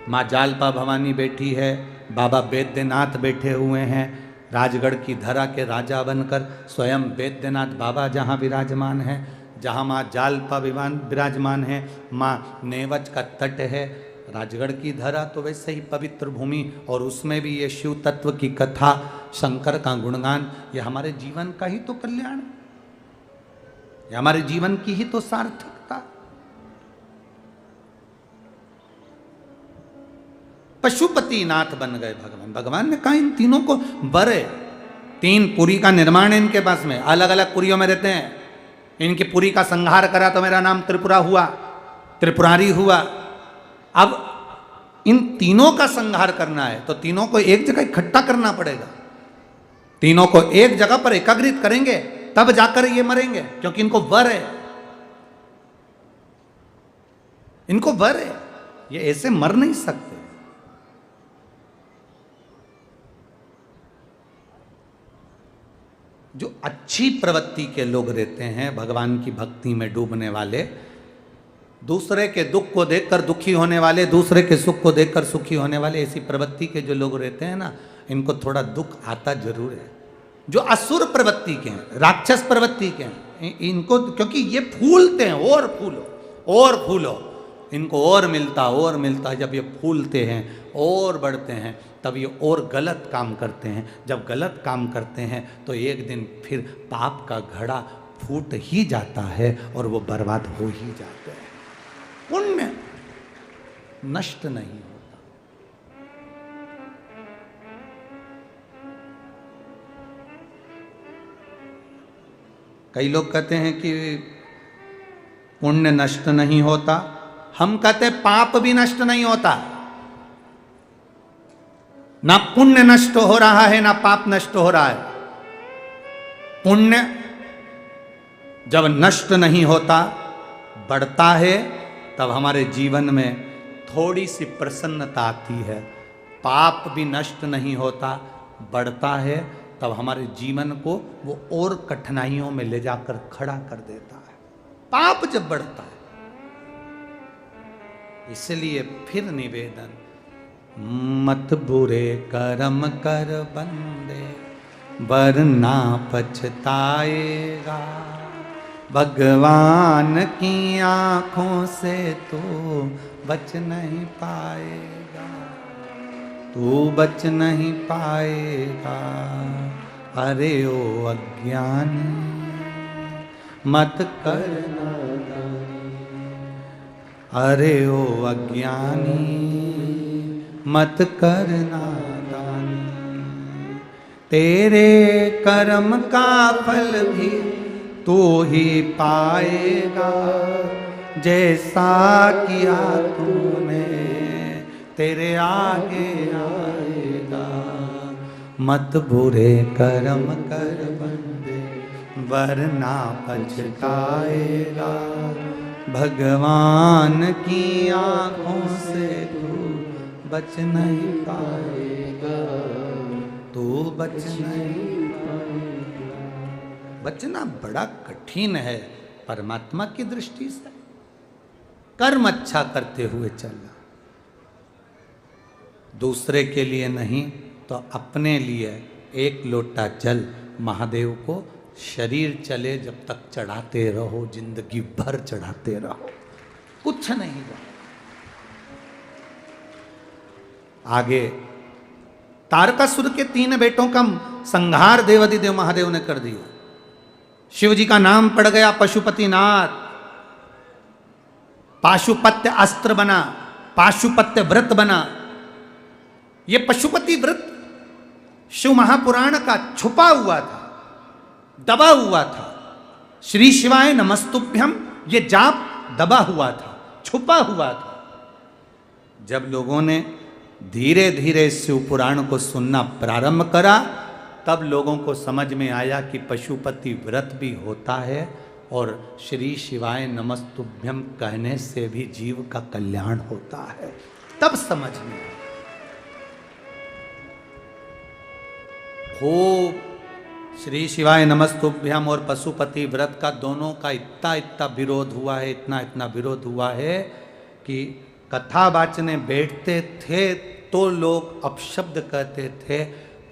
माँ जालपा भवानी बैठी है, बाबा वैद्यनाथ बैठे हुए हैं। राजगढ़ की धरा के राजा बनकर स्वयं वैद्यनाथ बाबा जहाँ विराजमान है, जहाँ माँ जालपा विराजमान है, माँ नेवज का तट है। राजगढ़ की धरा तो वैसे ही पवित्र भूमि, और उसमें भी ये शिव तत्व की कथा, शंकर का गुणगान, ये हमारे जीवन का ही तो कल्याण, ये हमारे जीवन की ही तो सार्थकता। पशुपति नाथ बन गए भगवान। भगवान ने कहा इन तीनों को वर है, 3 पुरी का निर्माण है इनके पास में, अलग अलग पुरियों में रहते हैं। इनकी पुरी का संहार करा तो मेरा नाम त्रिपुरा हुआ, त्रिपुरारी हुआ। अब इन तीनों का संहार करना है तो तीनों को एक जगह इकट्ठा करना पड़ेगा, तीनों को एक जगह पर एकाग्रित करेंगे तब जाकर ये मरेंगे, क्योंकि इनको वर है, इनको वर है, ये ऐसे मर नहीं सकते। जो अच्छी प्रवृत्ति के लोग रहते हैं, भगवान की भक्ति में डूबने वाले, दूसरे के दुख को देखकर दुखी होने वाले, दूसरे के सुख को देखकर सुखी होने वाले, ऐसी प्रवृत्ति के जो लोग रहते हैं ना, इनको थोड़ा दुख आता जरूर है। जो असुर प्रवृत्ति के हैं, राक्षस प्रवृत्ति के हैं, इनको क्योंकि ये फूलते हैं, और फूलो और फूलो, इनको और मिलता है। जब ये फूलते हैं और बढ़ते हैं तब ये और गलत काम करते हैं। जब गलत काम करते हैं तो एक दिन फिर पाप का घड़ा फूट ही जाता है और वो बर्बाद हो ही जाते हैं। पुण्य नष्ट नहीं होता। कई लोग कहते हैं कि पुण्य नष्ट नहीं होता, हम कहते पाप भी नष्ट नहीं होता। ना पुण्य नष्ट हो रहा है ना पाप नष्ट हो रहा है। पुण्य जब नष्ट नहीं होता, बढ़ता है, तब हमारे जीवन में थोड़ी सी प्रसन्नता आती है। पाप भी नष्ट नहीं होता, बढ़ता है, तब हमारे जीवन को वो और कठिनाइयों में ले जाकर खड़ा कर देता है। पाप जब बढ़ता है, इसलिए फिर निवेदन, मत बुरे कर्म कर बंदे, वरना पछताएगा। भगवान की आंखों से तू बच नहीं पाएगा, तू बच नहीं पाएगा। अरे ओ अज्ञानी मत करना, अरे ओ अज्ञानी मत करना दानी। तेरे कर्म का फल भी तू ही पाएगा, जैसा किया तूने तेरे आगे आएगा। मत बुरे कर्म कर बंदे, वरना पछताएगा। भगवान की आंखों से तू बच नहीं पाएगा, तू बच नहीं पाएगा। बचना बड़ा कठिन है परमात्मा की दृष्टि से। कर्म अच्छा करते हुए चलना, दूसरे के लिए नहीं तो अपने लिए एक लोटा जल महादेव को शरीर चले जब तक चढ़ाते रहो, जिंदगी भर चढ़ाते रहो, कुछ नहीं रहो। आगे तारकासुर के 3 बेटों का संहार देवाधिदेव महादेव ने कर दिया। शिव जी का नाम पड़ गया पशुपतिनाथ। पाशुपत्य अस्त्र बना, पाशुपत्य व्रत बना। यह पशुपति व्रत शिव महापुराण का छुपा हुआ था, दबा हुआ था। श्री शिवाय नमस्तुभ्यम ये जाप दबा हुआ था, छुपा हुआ था। जब लोगों ने धीरे धीरे शिव पुराण को सुनना प्रारंभ करा, तब लोगों को समझ में आया कि पशुपति व्रत भी होता है और श्री शिवाय नमस्तुभ्यम कहने से भी जीव का कल्याण होता है। तब समझ में आया। खूब श्री शिवाय नमस्तुभ्यम और पशुपति व्रत का दोनों का इतना विरोध हुआ है, इतना विरोध हुआ है कि कथा वाचने बैठते थे तो लोग अपशब्द कहते थे।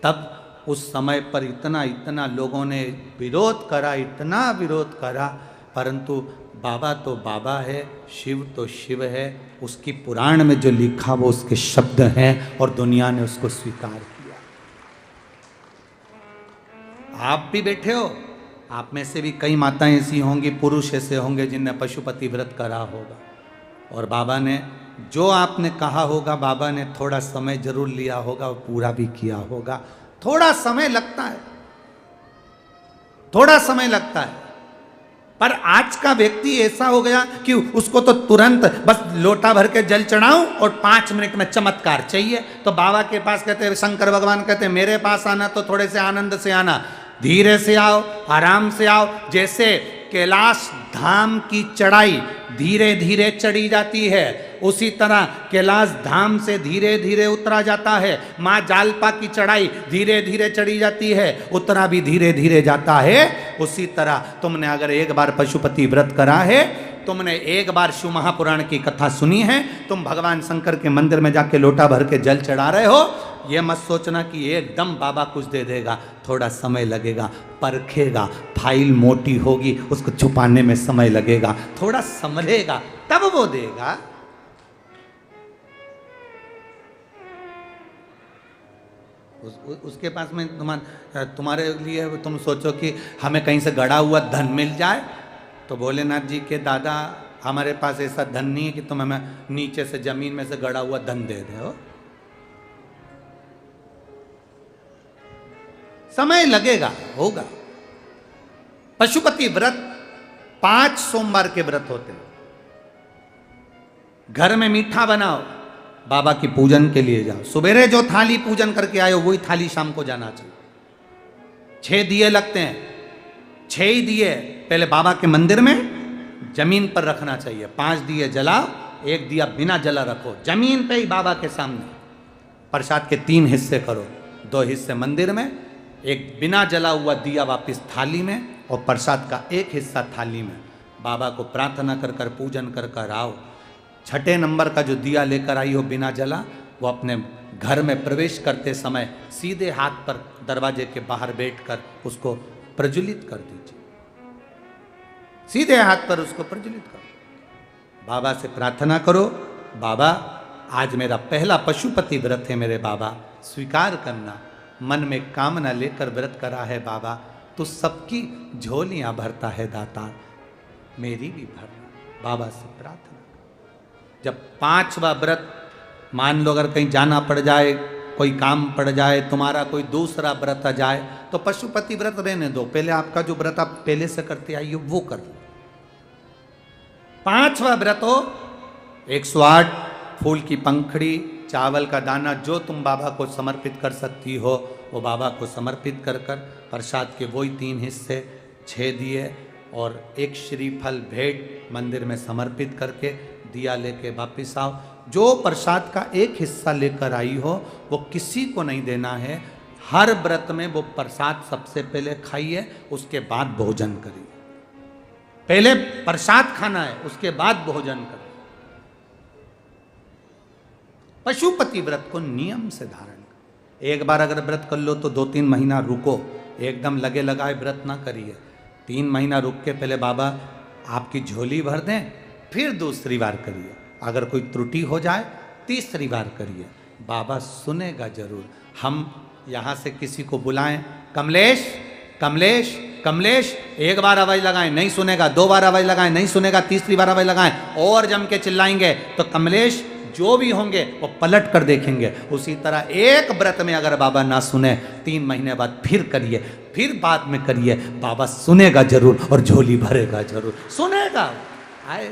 तब उस समय पर इतना लोगों ने विरोध करा, इतना विरोध करा, परंतु बाबा तो बाबा है, शिव तो शिव है। उसकी पुराण में जो लिखा वो उसके शब्द हैं और दुनिया ने उसको स्वीकार किया। आप भी बैठे हो, आप में से भी कई माताएं ऐसी होंगी, पुरुष ऐसे होंगे जिनने पशुपति व्रत करा होगा। और बाबा ने जो आपने कहा होगा, बाबा ने थोड़ा समय जरूर लिया होगा, वो पूरा भी किया होगा। थोड़ा समय लगता है, थोड़ा समय लगता है, पर आज का व्यक्ति ऐसा हो गया कि उसको तो तुरंत बस लोटा भर के जल चढ़ाऊं और 5 मिनट में चमत्कार चाहिए। तो बाबा के पास कहते हैं, शंकर भगवान कहते हैं, मेरे पास आना तो थोड़े से आनंद से आना, धीरे से आओ, आराम से आओ। जैसे कैलाश धाम की चढ़ाई धीरे धीरे चढ़ी जाती है, उसी तरह कैलाश धाम से धीरे धीरे उतरा जाता है। माँ जालपा की चढ़ाई धीरे धीरे चढ़ी जाती है, उतरा भी धीरे धीरे जाता है। उसी तरह तुमने अगर एक बार पशुपति व्रत करा है, तुमने एक बार शिव महापुराण की कथा सुनी है, तुम भगवान शंकर के मंदिर में जाके लोटा भर के जल चढ़ा रहे हो, ये मत सोचना कि एकदम बाबा कुछ दे देगा। थोड़ा समय लगेगा, परखेगा, फाइल मोटी होगी, उसको छुपाने में समय लगेगा, थोड़ा संभलेगा, तब वो देगा। उसके पास में तुम्हारे लिए तुम सोचो कि हमें कहीं से गड़ा हुआ धन मिल जाए, तो भोलेनाथ जी के दादा हमारे पास ऐसा धन नहीं है कि तुम हमें नीचे से जमीन में से गड़ा हुआ धन दे दे हो। समय लगेगा, होगा। पशुपति व्रत 5 सोमवार के व्रत होते हैं। घर में मीठा बनाओ, बाबा की पूजन के लिए जाओ। सवेरे जो थाली पूजन करके आए हो वही थाली शाम को जाना चाहिए। 6 दिए लगते हैं, 6 ही दिए पहले बाबा के मंदिर में जमीन पर रखना चाहिए। 5 दिए जलाओ, 1 दिया बिना जला रखो जमीन पे ही बाबा के सामने। प्रसाद के 3 हिस्से करो, 2 हिस्से मंदिर में, 1 बिना जला हुआ दिया वापिस थाली में, और प्रसाद का 1 हिस्सा थाली में। बाबा को प्रार्थना कर कर पूजन कर कर आओ। 6ठे नंबर का जो दिया लेकर आई हो बिना जला, वो अपने घर में प्रवेश करते समय सीधे हाथ पर दरवाजे के बाहर बैठकर उसको प्रज्वलित कर दीजिए। सीधे हाथ पर उसको प्रज्वलित करो। बाबा से प्रार्थना करो, बाबा आज मेरा पहला पशुपति व्रत है, मेरे बाबा स्वीकार करना। मन में कामना लेकर व्रत करा है बाबा, तो सबकी झोलियां भरता है दाता, मेरी भी भरना। बाबा से प्रार्थना। जब 5वां व्रत, मान लो अगर कहीं जाना पड़ जाए, कोई काम पड़ जाए, तुम्हारा कोई दूसरा व्रत आ जाए, तो पशुपति व्रत रहने दो, पहले आपका जो व्रत आप पहले से करते आई हो वो कर लो। 5वां व्रत हो 108 फूल की पंखड़ी, चावल का दाना, जो तुम बाबा को समर्पित कर सकती हो वो बाबा को समर्पित कर कर प्रसाद के वही 3 हिस्से, 6 दिए और 1 श्रीफल भेंट मंदिर में समर्पित करके दिया लेके वापिस आओ। जो प्रसाद का 1 हिस्सा लेकर आई हो वो किसी को नहीं देना है। हर व्रत में वो प्रसाद सबसे पहले खाइए, उसके बाद भोजन करिए। पहले प्रसाद खाना है, उसके बाद भोजन करिए। पशुपति व्रत को नियम से धारण करो। एक बार अगर व्रत कर लो तो 2-3 महीना रुको, एकदम लगे लगाए व्रत ना करिए। 3 महीना रुक के पहले बाबा आपकी झोली भर दें, फिर दूसरी बार करिए। अगर कोई त्रुटि हो जाए तीसरी बार करिए, बाबा सुनेगा जरूर। हम यहाँ से किसी को बुलाएं, कमलेश कमलेश कमलेश, एक बार आवाज लगाएं नहीं सुनेगा, 2 बार आवाज लगाएं नहीं सुनेगा, तीसरी बार आवाज लगाएं और जम के चिल्लाएंगे तो कमलेश जो भी होंगे वो पलट कर देखेंगे। उसी तरह एक व्रत में अगर बाबा ना सुने, 3 महीने बाद फिर करिए, फिर बाद में करिए, बाबा सुनेगा जरूर और झोली भरेगा जरूर, सुनेगा। आए